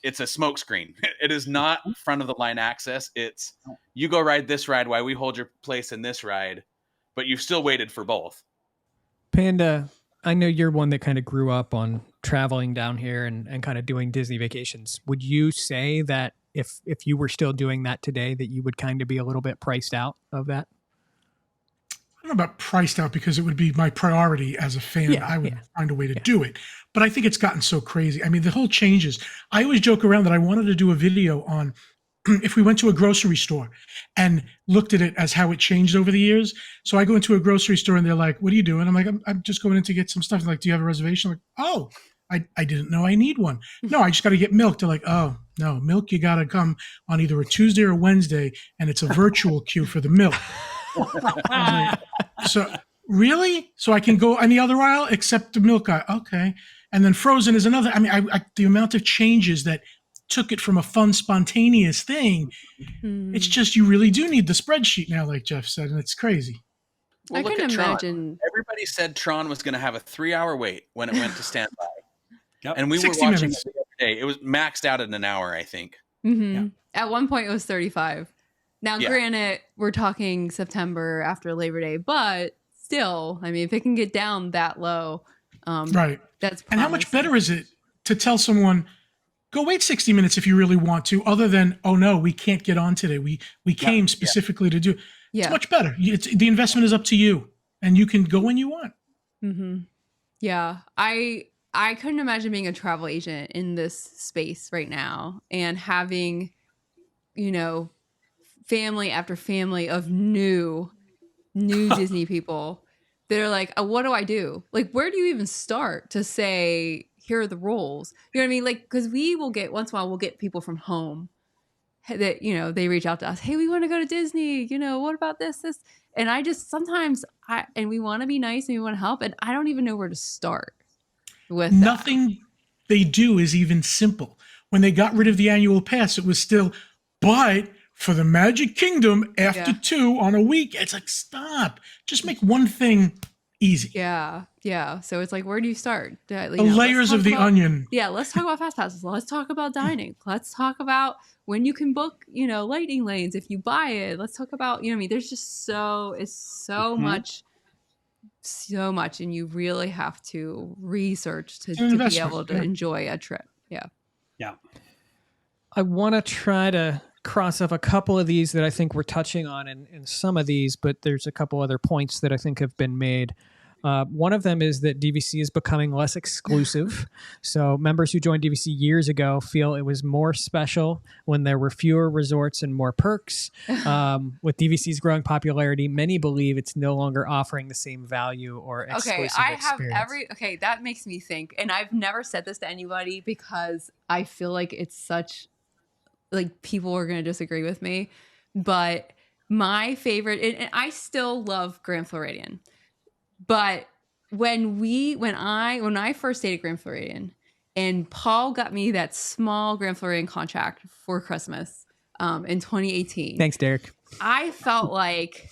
It's a smoke screen. It is not front of the line access. It's you go ride this ride while we hold your place in this ride, but you've still waited for both.
Panda, I know you're one that kind of grew up on traveling down here and kind of doing Disney vacations. Would you say that if you were still doing that today, that you would kind of be a little bit priced out of that?
I don't know about priced out because it would be my priority as a fan. I would find a way to do it. But I think it's gotten so crazy. I mean, the whole changes. I always joke around that I wanted to do a video on if we went to a grocery store and looked at it as how it changed over the years. So I go into a grocery store and they're like, what are you doing? I'm like, I'm just going in to get some stuff. They're like, do you have a reservation? I'm like, oh, I didn't know I need one. No, I just got to get milk. They're like, oh, no, milk, you got to come on either a Tuesday or Wednesday, and it's a virtual queue for the milk. Like, so really? So I can go on the other aisle except the milk aisle? Okay. And then Frozen is another. I mean, the amount of changes that took it from a fun, spontaneous thing. It's just, you really do need the spreadsheet now, like Jeff said, and it's crazy.
I
look
can
at Tron.
imagine.
Everybody said Tron was going to have a 3-hour wait when it went to standby.
Yep.
And we were
60
watching
minutes.
it the other day. It was maxed out in an hour, I think.
Mm-hmm. At one point, it was 35. Now, granted, we're talking September after Labor Day, but still, I mean, if it can get down that low,
Right.
that's
And how much
promising.
better is it to tell someone, go wait 60 minutes if you really want to, other than, oh no, we can't get on today. We came specifically to do.
Yeah.
It's much better. The investment is up to you, and you can go when you want.
Mm-hmm. Yeah. I couldn't imagine being a travel agent in this space right now and having, you know, family after family of new Disney people that are like, what do I do? Like, where do you even start to say, here are the rules? You know what I mean? Like, because we will get, once in a while, we'll get people from home that, you know, they reach out to us. Hey, we want to go to Disney. You know, what about this? And I just sometimes, and we want to be nice and we want to help. And I don't even know where to start with that.
Nothing they do is even simple. When they got rid of the annual pass, it was still, but for the Magic Kingdom after 2 on a week, it's like, stop. Just make one thing easy.
Yeah. Yeah. So it's like, where do you start?
The layers of the onion.
Yeah. Let's talk about fast passes. Let's talk about dining. Let's talk about when you can book, you know, lightning lanes if you buy it. Let's talk about, you know what I mean? There's just so much. And you really have to research to be able to enjoy a trip. Yeah.
Yeah.
I want to try to cross off a couple of these that I think we're touching on in some of these, but there's a couple other points that I think have been made. One of them is that DVC is becoming less exclusive. So members who joined DVC years ago feel it was more special when there were fewer resorts and more perks. With DVC's growing popularity, many believe it's no longer offering the same value or exclusive experience.
That makes me think. And I've never said this to anybody because I feel like it's such, like, people are going to disagree with me. But my favorite, and I still love Grand Floridian. But when I first stayed at Grand Floridian and Paul got me that small Grand Floridian contract for Christmas in 2018.
Thanks, Derek.
I felt like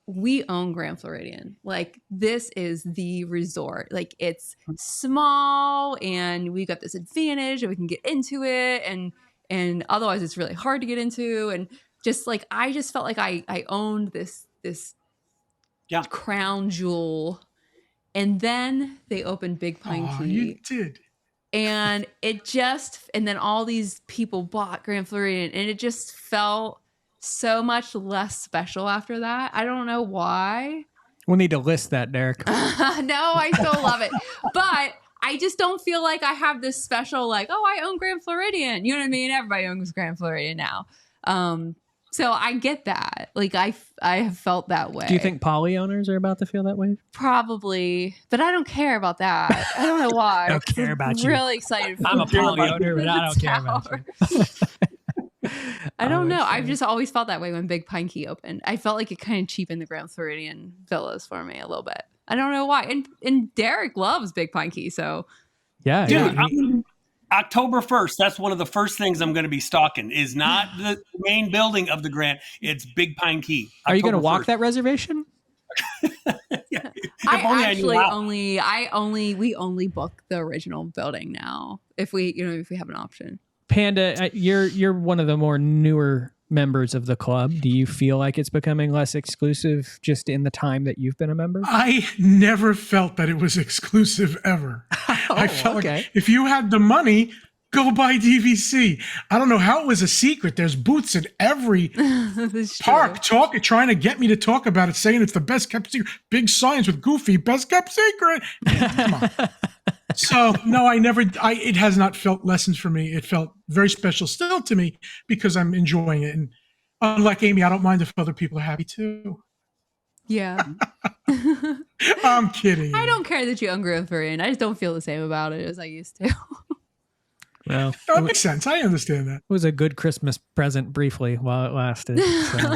we own Grand Floridian. Like, this is the resort. Like, it's small and we got this advantage and we can get into it, and otherwise it's really hard to get into. And just like, I just felt like I owned this crown jewel. And then they opened Big Pine Key.
You did.
And then all these people bought Grand Floridian, and it just felt so much less special after that. I don't know why.
We'll need to list that, Derek.
No, I still love it. But I just don't feel like I have this special, like, oh, I own Grand Floridian. You know what I mean? Everybody owns Grand Floridian now. So I get that. Like, I have felt that way.
Do you think poly owners are about to feel that way?
Probably, but I don't care about that. I don't know why.
I don't care about you.
Really excited.
I'm a poly owner, but I don't care about you.
I don't know. I've just always felt that way when Big Pine Key opened. I felt like it kind of cheapened the Grand Floridian villas for me a little bit. I don't know why. And Derek loves Big Pine Key, so
yeah.
Dude, October 1st, that's one of the first things I'm going to be stalking, is not the main building of the Grand. It's Big Pine Key.
Are you going to walk
1st.
that reservation?
Yeah.
We only book the original building now if we have an option.
Panda, you're one of the more newer members of the club. Do you feel like it's becoming less exclusive just in the time that you've been a member?
I never felt that it was exclusive ever. I felt like if you had the money, go buy DVC. I don't know how it was a secret. There's booths at every park trying to get me to talk about it, saying it's the best kept secret. Big signs with Goofy, best kept secret. Come on. So no, it has not felt lessons for me. It felt very special still to me because I'm enjoying it. And unlike Amy, I don't mind if other people are happy too.
Yeah.
I'm kidding.
I don't care that you own Grand Floridian. I just don't feel the same about it as I used to.
Well,
that makes sense. I understand that.
It was a good Christmas present briefly while it lasted. So.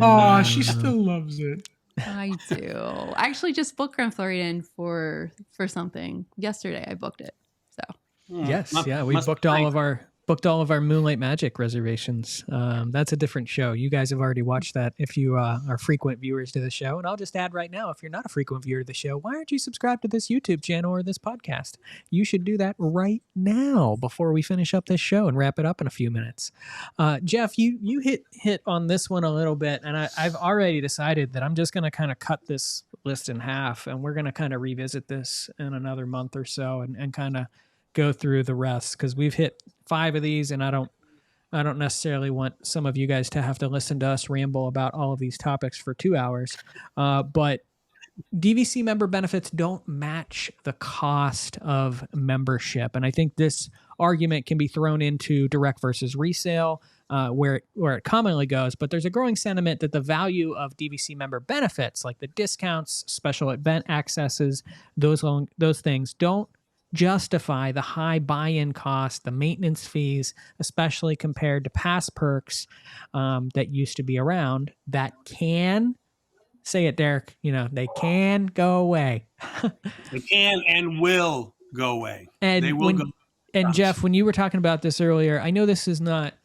Oh, she still loves it.
I do. I actually just booked Grand Floridian for something yesterday. I booked it. So
Yes, we booked all of our Moonlight Magic reservations. That's a different show. You guys have already watched that if you are frequent viewers to the show. And I'll just add right now, if you're not a frequent viewer to the show, why aren't you subscribed to this YouTube channel or this podcast? You should do that right now before we finish up this show and wrap it up in a few minutes. Jeff, you hit on this one a little bit, and I've already decided that I'm just going to kind of cut this list in half, and we're going to kind of revisit this in another month or so and kind of go through the rest, because we've hit 5 of these, and I don't necessarily want some of you guys to have to listen to us ramble about all of these topics for 2 hours. But DVC member benefits don't match the cost of membership, and I think this argument can be thrown into direct versus resale, where it commonly goes. But there's a growing sentiment that the value of DVC member benefits, like the discounts, special event accesses, those things, don't justify the high buy-in cost, the maintenance fees, especially compared to past perks that used to be around that can, say it, Derek, they can go away.
They can and will go away.
And
they will go.
And Jeff, when you were talking about this earlier, I know this is not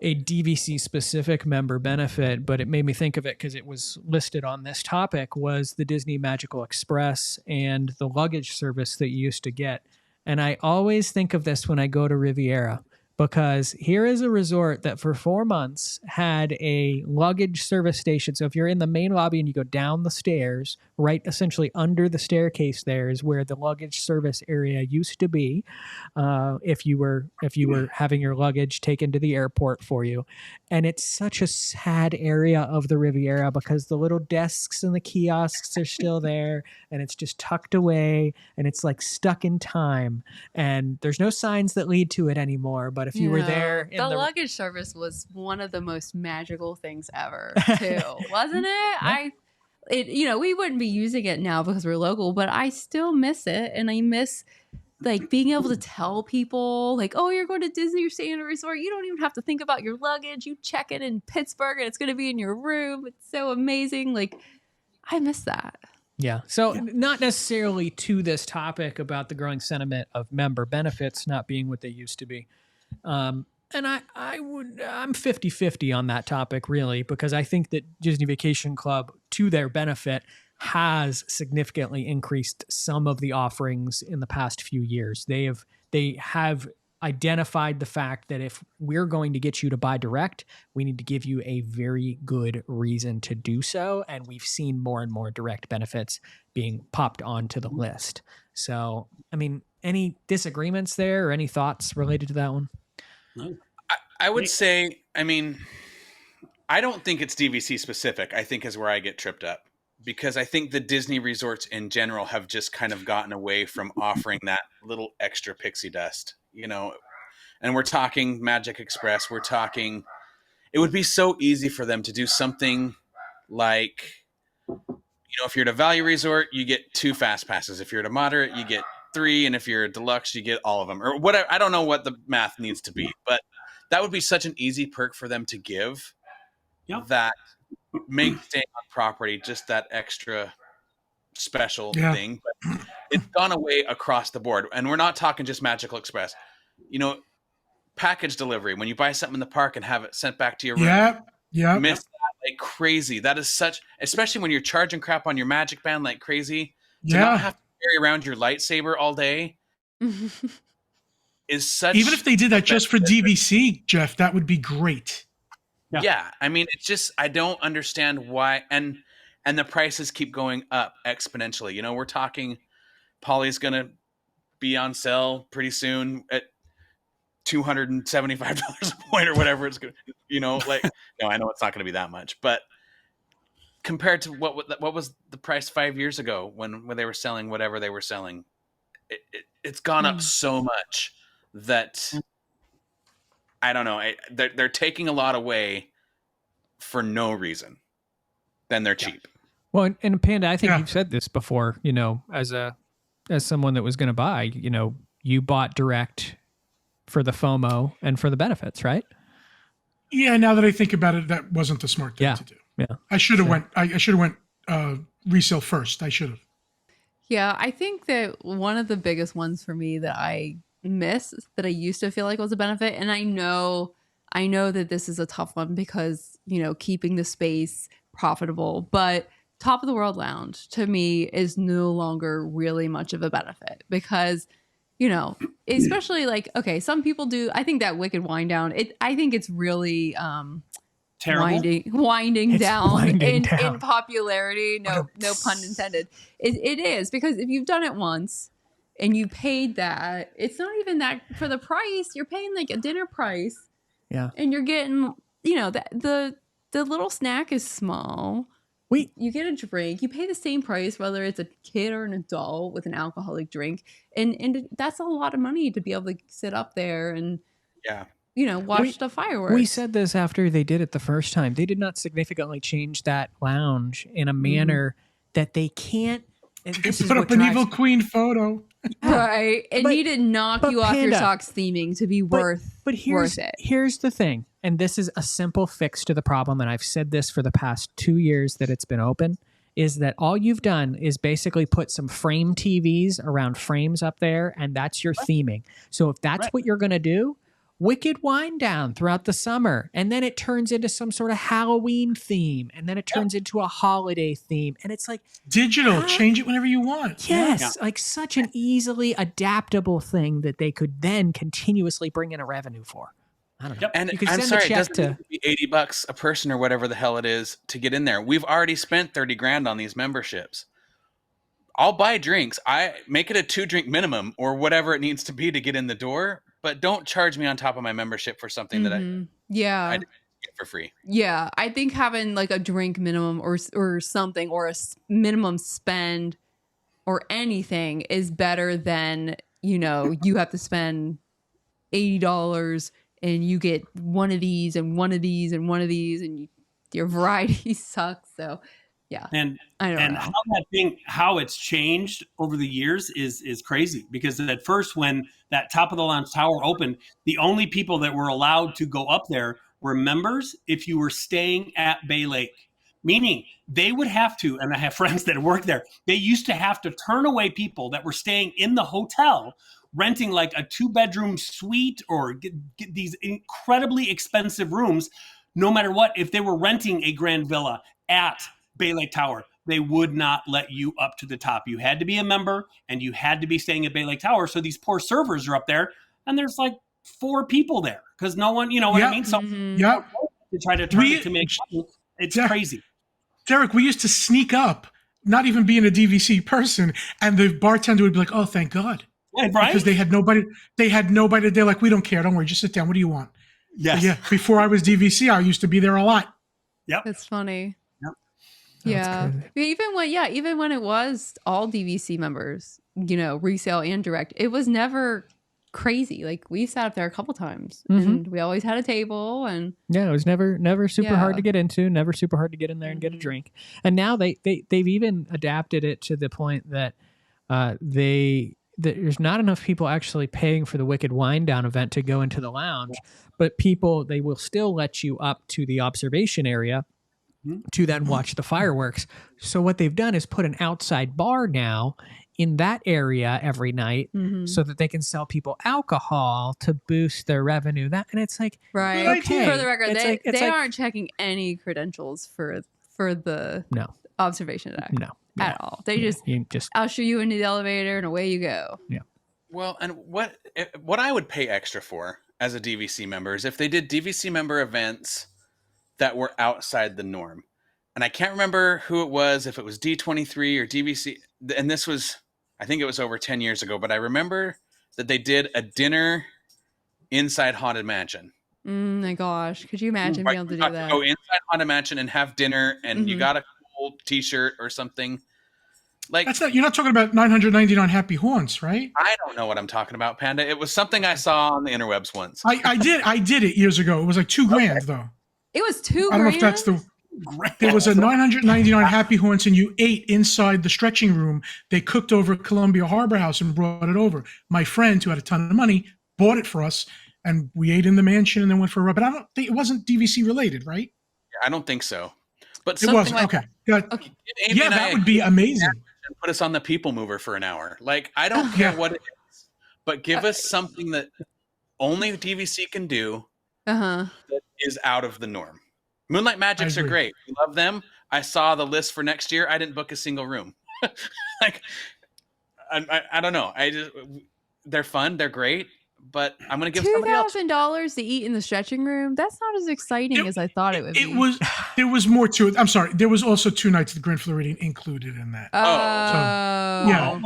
a DVC specific member benefit, but it made me think of it because it was listed on this topic, was the Disney Magical Express and the luggage service that you used to get. And I always think of this when I go to Riviera, because here is a resort that for 4 months had a luggage service station. So if you're in the main lobby and you go down the stairs, right essentially under the staircase there is where the luggage service area used to be, if you were having your luggage taken to the airport for you. And it's such a sad area of the Riviera because the little desks and the kiosks are still there, and it's just tucked away, and it's like stuck in time, and there's no signs that lead to it anymore. But if you were there in
the luggage service was one of the most magical things ever too, wasn't it?
Yeah.
We wouldn't be using it now because we're local, but I still miss it. And I miss like being able to tell people like, oh, you're going to Disney, you're staying at a resort, you don't even have to think about your luggage. You check it in Pittsburgh and it's going to be in your room. It's so amazing. Like, I miss that.
Yeah. So not necessarily to this topic about the growing sentiment of member benefits not being what they used to be. And I'm 50-50 on that topic, really, because I think that Disney Vacation Club, to their benefit, has significantly increased some of the offerings in the past few years. They have identified the fact that if we're going to get you to buy direct, we need to give you a very good reason to do so. And we've seen more and more direct benefits being popped onto the list. So, I mean, any disagreements there or any thoughts related to that one?
No.
I would say, I don't think it's DVC specific, I think is where I get tripped up, because I think the Disney resorts in general have just kind of gotten away from offering that little extra pixie dust, and we're talking Magic Express. We're talking, it would be so easy for them to do something like, if you're at a value resort, you get 2 fast passes. If you're at a moderate, you get 3. And if you're a deluxe, you get all of them, or whatever. I don't know what the math needs to be, but that would be such an easy perk for them to give.
Yep.
That make staying on property just that extra special thing. But it's gone away across the board. And we're not talking just Magical Express. Package delivery, when you buy something in the park and have it sent back to your room.
Yeah.
Miss that like crazy. That is such, especially when you're charging crap on your Magic Band like crazy, to not have to carry around your lightsaber all day is such.
Even if they did that just for DVC, Jeff, that would be great.
Yeah. It's just, I don't understand why. And the prices keep going up exponentially. We're talking Polly's going to be on sale pretty soon at $275 a point or whatever it's going to, no, I know it's not going to be that much, but compared to what was the price 5 years ago when they were selling whatever they were selling, it's gone up so much that I don't know. They're taking a lot away for no reason. Then they're cheap.
Well, and Panda, I think you've said this before. As someone that was going to buy, you bought direct for the FOMO and for the benefits, right?
Yeah. Now that I think about it, that wasn't the smart thing to do.
Yeah.
I should have went resale first. I should have.
Yeah, I think that one of the biggest ones for me that I miss that I used to feel like was a benefit, and I know that this is a tough one because, keeping the space profitable, but Top of the World Lounge to me is no longer really much of a benefit because, especially like, okay, some people do. I think that Wicked Wind Down, I think it's really
Terrible.
winding down
winding
in
down.
popularity. No pun intended. It is because if you've done it once and you paid that, it's not even that for the price. You're paying like a dinner price.
Yeah.
And you're getting, the little snack is small. You get a drink. You pay the same price whether it's a kid or an adult with an alcoholic drink, and that's a lot of money to be able to sit up there and watch the fireworks.
We said this after they did it the first time. They did not significantly change that lounge in a manner that they can't. And this is
Put
what
up an
drives-
evil queen photo.
Right. It needed knock you off your
Panda,
socks theming to be worth it.
Here's the thing, and this is a simple fix to the problem, and I've said this for the past 2 years that it's been open, is that all you've done is basically put some frame TVs around frames up there, and that's your theming. So if that's what you're going to do, Wicked Wind Down throughout the summer, and then it turns into some sort of Halloween theme, and then it turns into a holiday theme, and it's like
Digital, change it whenever you want.
yes, like such an easily adaptable thing that they could then continuously bring in a revenue for. I don't know.
And
You could
I'm
send
sorry,
a
it
check
doesn't need to be $80 a person or whatever the hell it is to get in there. We've already spent 30 grand on these memberships. I'll buy drinks. I make it a 2-drink minimum or whatever it needs to be to get in the door, but don't charge me on top of my membership for something that I get for free.
Yeah, I think having like a drink minimum or something or a minimum spend or anything is better than, you have to spend $80 and you get one of these and one of these and one of these and your variety sucks. So yeah.
And
I don't know.
how it's changed over the years is crazy, because at first when that Top of the Lounge tower opened, the only people that were allowed to go up there were members if you were staying at Bay Lake, meaning they would have to, and I have friends that work there, they used to have to turn away people that were staying in the hotel, renting like a 2-bedroom suite or get these incredibly expensive rooms, no matter what. If they were renting a grand villa at Bay Lake Tower, they would not let you up to the top. You had to be a member and you had to be staying at Bay Lake Tower. So these poor servers are up there and there's like 4 people there because no one, what I mean? So to try to turn it to make money, it's crazy.
Derek, we used to sneak up, not even being a DVC person, and the bartender would be like, "Oh, thank God."
Right?
Because they had nobody. They're like, "We don't care. Don't worry. Just sit down. What do you want?"
Yes.
Yeah. Before I was DVC, I used to be there a lot.
Yep.
It's funny.
Yep.
Yeah. Even when it was all DVC members, resale and direct, it was never crazy. Like we sat up there a couple times and we always had a table and
it was never super hard to get into, never super hard to get in there and get a drink. And now they've even adapted it to the point that there's not enough people actually paying for the Wicked Wind Down event to go into the lounge, but they will still let you up to the observation area to then watch the fireworks. So what they've done is put an outside bar now in that area every night so that they can sell people alcohol to boost their revenue. And it's like,
right.
Okay.
For the record,
It's
they aren't checking any credentials for the observation deck.
No.
At all. They just usher you into the elevator and away you go.
Yeah.
Well, and what I would pay extra for as a DVC member is if they did DVC member events that were outside the norm. And I can't remember who it was, if it was D23 or DVC. And this was, I think it was over 10 years ago, but I remember that they did a dinner inside Haunted Mansion.
My gosh. Could you imagine being able to do that?
Go inside Haunted Mansion and have dinner and you got a cool t-shirt or something. Like
you're not talking about 999 Happy Haunts, right?
I don't know what I'm talking about, Panda. It was something I saw on the interwebs once.
I did it years ago. It was like $2,000 though.
It was $2,000.
I don't know if that's there was a 999 Happy Haunts and you ate inside the stretching room. They cooked over at Columbia Harbor House and brought it over. My friend who had a ton of money bought it for us and we ate in the mansion and then went for a rub. But I don't think it wasn't DVC related, right?
I don't think so. But
it wasn't.
Like,
okay. Got-
Okay.
Give Amy
yeah,
and I
that
a
would be amazing.
and put us on the people mover for an hour. Like, I don't care
Yeah.
what it is, but give us something that only DVC can do
Uh-huh.
that is out of the norm. Moonlight Magics
I
are
agree.
great. We love them. I saw the list for next year. I didn't book a single room. Like, I don't know. They're fun. They're great. But I'm going to give somebody else.
$2,000 to eat in the stretching room. That's not as exciting as I thought it would be.
There was more to it. I'm sorry. There was also 2 nights at the Grand Floridian included in that.
Oh.
Yeah.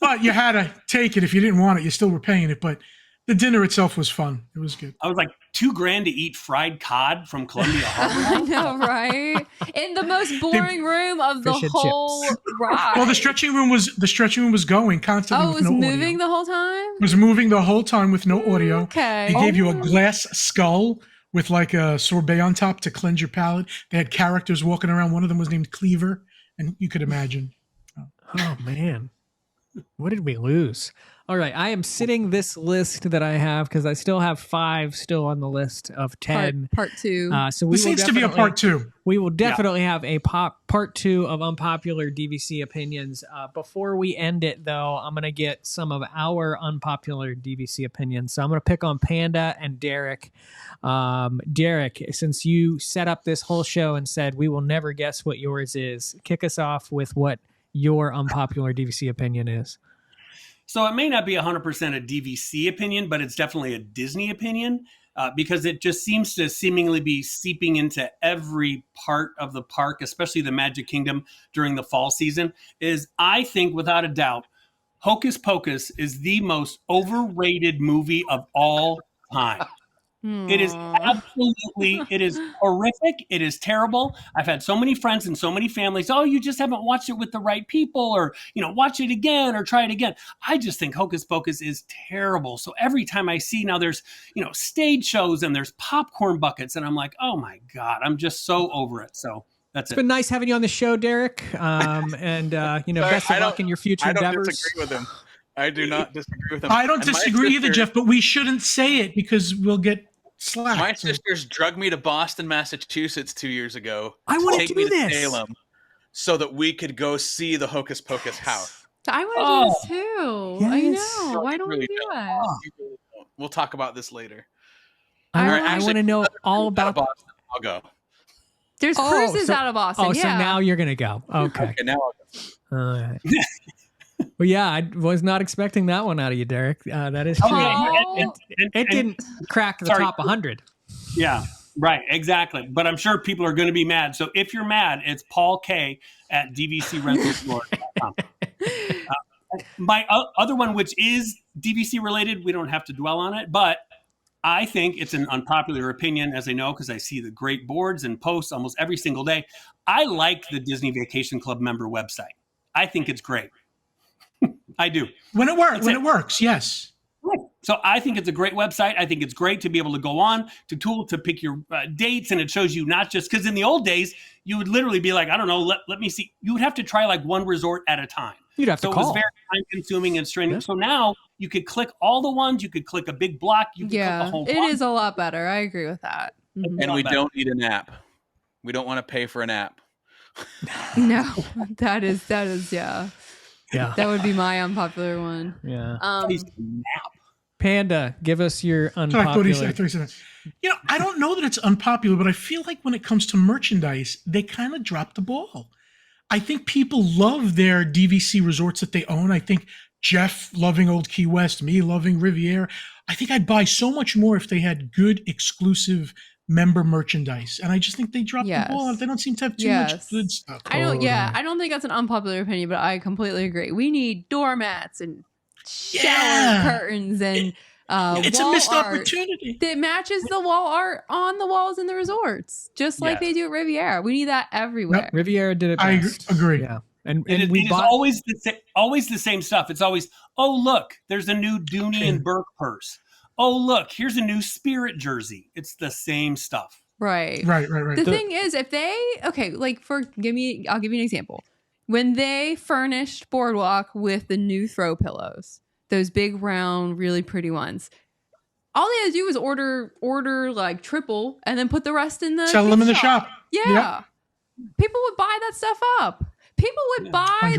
But you had to take it. If you didn't want it, you still were paying it. But the dinner itself was fun. It was good.
I was like $2,000 to eat fried cod from Columbia Harbor.
I know, right? In the most boring room of the
Fish and
whole ride.
Well, the stretching room was going constantly.
Oh, it
with
was
no
moving
audio.
the whole time?
It was moving the whole time with no audio.
Okay.
They gave you a glass skull with like a sorbet on top to cleanse your palate. They had characters walking around. One of them was named Cleaver, and you could imagine.
Oh man, what did we lose? All right, I am sitting this list that I have because I still have 5 still on the list of 10.
Part 2.
So we
This
will
needs to be a part 2.
We will definitely have a part 2 of unpopular DVC opinions. Before we end it, though, I'm going to get some of our unpopular DVC opinions. So I'm going to pick on Panda and Derek. Derek, since you set up this whole show and said we will never guess what yours is, kick us off with what your unpopular DVC opinion is.
So it may not be 100% a DVC opinion, but it's definitely a Disney opinion because it just seems to seemingly be seeping into every part of the park, especially the Magic Kingdom during the fall season, is I think without a doubt, Hocus Pocus is the most overrated movie of all time. It is absolutely, it is horrific. It is terrible. I've had so many friends and so many families. Oh, you just haven't watched it with the right people, or, watch it again or try it again. I just think Hocus Pocus is terrible. So every time I see now there's, stage shows and there's popcorn buckets and I'm like, oh my God, I'm just so over it. So that's
It's been nice having you on the show, Derek. And best of luck in your future endeavors.
I don't disagree with him. I do not disagree with him.
I don't disagree either, Jeff, but we shouldn't say it because we'll get slapped.
My sisters drugged me to Boston, Massachusetts 2 years ago.
I want to
take me
do
to
this.
Salem so that we could go see the Hocus Pocus house.
I want to do this too. I
Yes.
know. Why don't we do that?
We'll talk about this later.
I want to know all about
Boston. I'll go.
There's cruises out of Boston.
Oh,
yeah.
so now you're going to go. Okay.
Okay, now I'll go.
All right. Well, yeah, I was not expecting that one out of you, Derek. That is true.
Oh.
It didn't crack the top 100.
Yeah, right. Exactly. But I'm sure people are going to be mad. So if you're mad, it's Paul K at dvcrentalsflorida.com. My other one, which is DVC related, we don't have to dwell on it, but I think it's an unpopular opinion, as I know, because I see the great boards and posts almost every single day. I like the Disney Vacation Club member website. I think it's great. I do.
When it works, yes.
So I think it's a great website. I think it's great to be able to go on to pick your dates, and it shows you not just because in the old days you would literally be like, I don't know, let me see. You would have to try like one resort at a time.
You'd have to
so
call.
It was very time consuming and straining.
Yeah.
So now you could click all the ones. You could click a big block. You could click a whole
it
block.
is a lot better. I agree with that. Mhm.
And we don't need an app. We don't want to pay for an app.
No, that is yeah.
Yeah.
That would be my unpopular one.
Yeah.
Nap.
Panda, give us your
I
unpopular.
thought he said that. I don't know that it's unpopular, but I feel like when it comes to merchandise, they kind of dropped the ball. I think people love their DVC resorts that they own. I think Jeff loving Old Key West, me loving Riviera. I think I'd buy so much more if they had good exclusive member merchandise. And I just think they dropped the ball. They don't seem to have too much good stuff.
I don't think that's an unpopular opinion, but I completely agree. We need doormats and shower curtains and
it's
wall
a missed
art
opportunity
that matches the wall art on the walls in the resorts, just like they do at Riviera. We need that everywhere.
Yep.
Riviera did it
I
best.
agree.
Yeah. And
It
we
is
bought
always the same stuff. It's always, oh, look, there's a new Dooney and Burke purse. Oh, look, here's a new Spirit jersey. It's the same stuff.
Right.
The
thing is, if they I'll give you an example. When they furnished Boardwalk with the new throw pillows, those big round, really pretty ones, all they had to do was order like triple and then put the rest in the
sell them in the shop.
Yeah.
Yep.
People would buy that stuff up. People would buy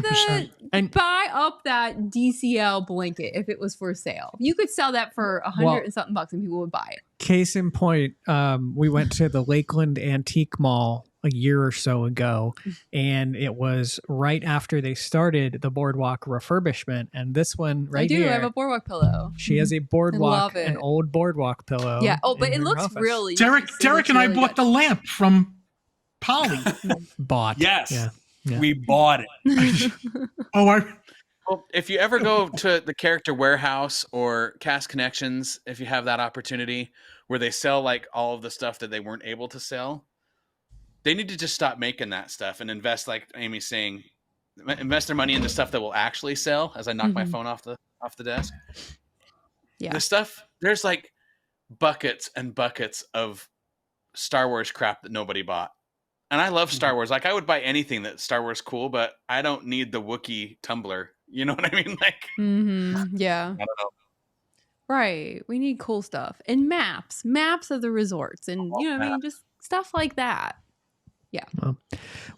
100%.
buy up that DCL blanket if it was for sale. You could sell that for $100 and something bucks, and people would buy it.
Case in point, we went to the Lakeland Antique Mall a year or so ago, and it was right after they started the Boardwalk refurbishment. And this one right here,
I have a Boardwalk pillow.
she has a Boardwalk,
love it.
an old Boardwalk pillow.
Yeah. Oh, but
in
it
her
looks
office.
really
Derek
nice. It looks
and I
really
bought
good.
the lamp from Polly.
Bought.
Yes.
Yeah. Yeah.
We bought it.
Oh,
Well, if you ever go to the Character Warehouse or Cast Connections, if you have that opportunity where they sell like all of the stuff that they weren't able to sell, they need to just stop making that stuff and invest, like Amy's saying, invest their money into stuff that will actually sell. As I knock my phone off the desk.
Yeah.
The stuff, there's like buckets and buckets of Star Wars crap that nobody bought. And I love Star Wars. Like, I would buy anything that's Star Wars cool, but I don't need the Wookiee tumbler. You know what I mean? Like,
Yeah.
I don't know.
Right. We need cool stuff and maps of the resorts, and you know what I mean, just stuff like that. Yeah.
Well,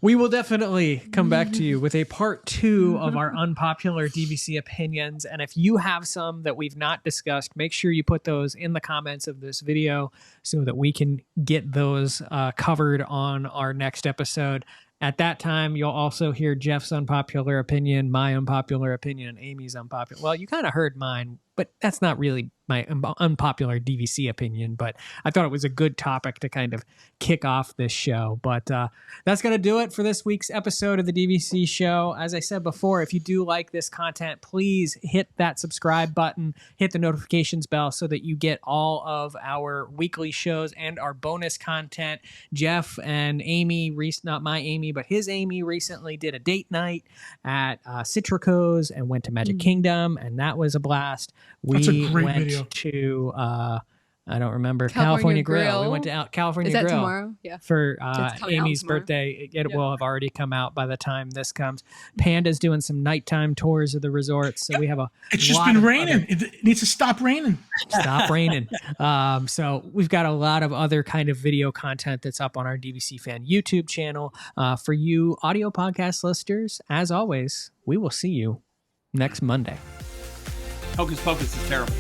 we will definitely come back to you with a part 2 of our unpopular DVC opinions. And if you have some that we've not discussed, make sure you put those in the comments of this video so that we can get those covered on our next episode. At that time, you'll also hear Jeff's unpopular opinion, my unpopular opinion, and Amy's unpopular. Well, you kind of heard mine, but that's not really my unpopular DVC opinion. But I thought it was a good topic to kind of kick off this show. But that's going to do it for this week's episode of the DVC Show. As I said before, if you do like this content, please hit that subscribe button, hit the notifications bell so that you get all of our weekly shows and our bonus content. Jeff and Amy, not my Amy, but his Amy, recently did a date night at Citrico's and went to Magic Kingdom, and that was a blast.
That's a
We
great
went
video.
to I don't remember, California Grill. We went to California
Is that
Grill
tomorrow? Yeah.
for
It's coming out
Amy's
tomorrow.
birthday. It will have already come out by the time this comes. Panda's doing some nighttime tours of the resort, so we have a
it's just
lot
been
of
raining.
other-
It needs to stop raining.
Stop raining. So we've got a lot of other kind of video content that's up on our DVC Fan YouTube channel. For you audio podcast listeners, as always, we will see you next Monday.
Hocus Pocus is terrible.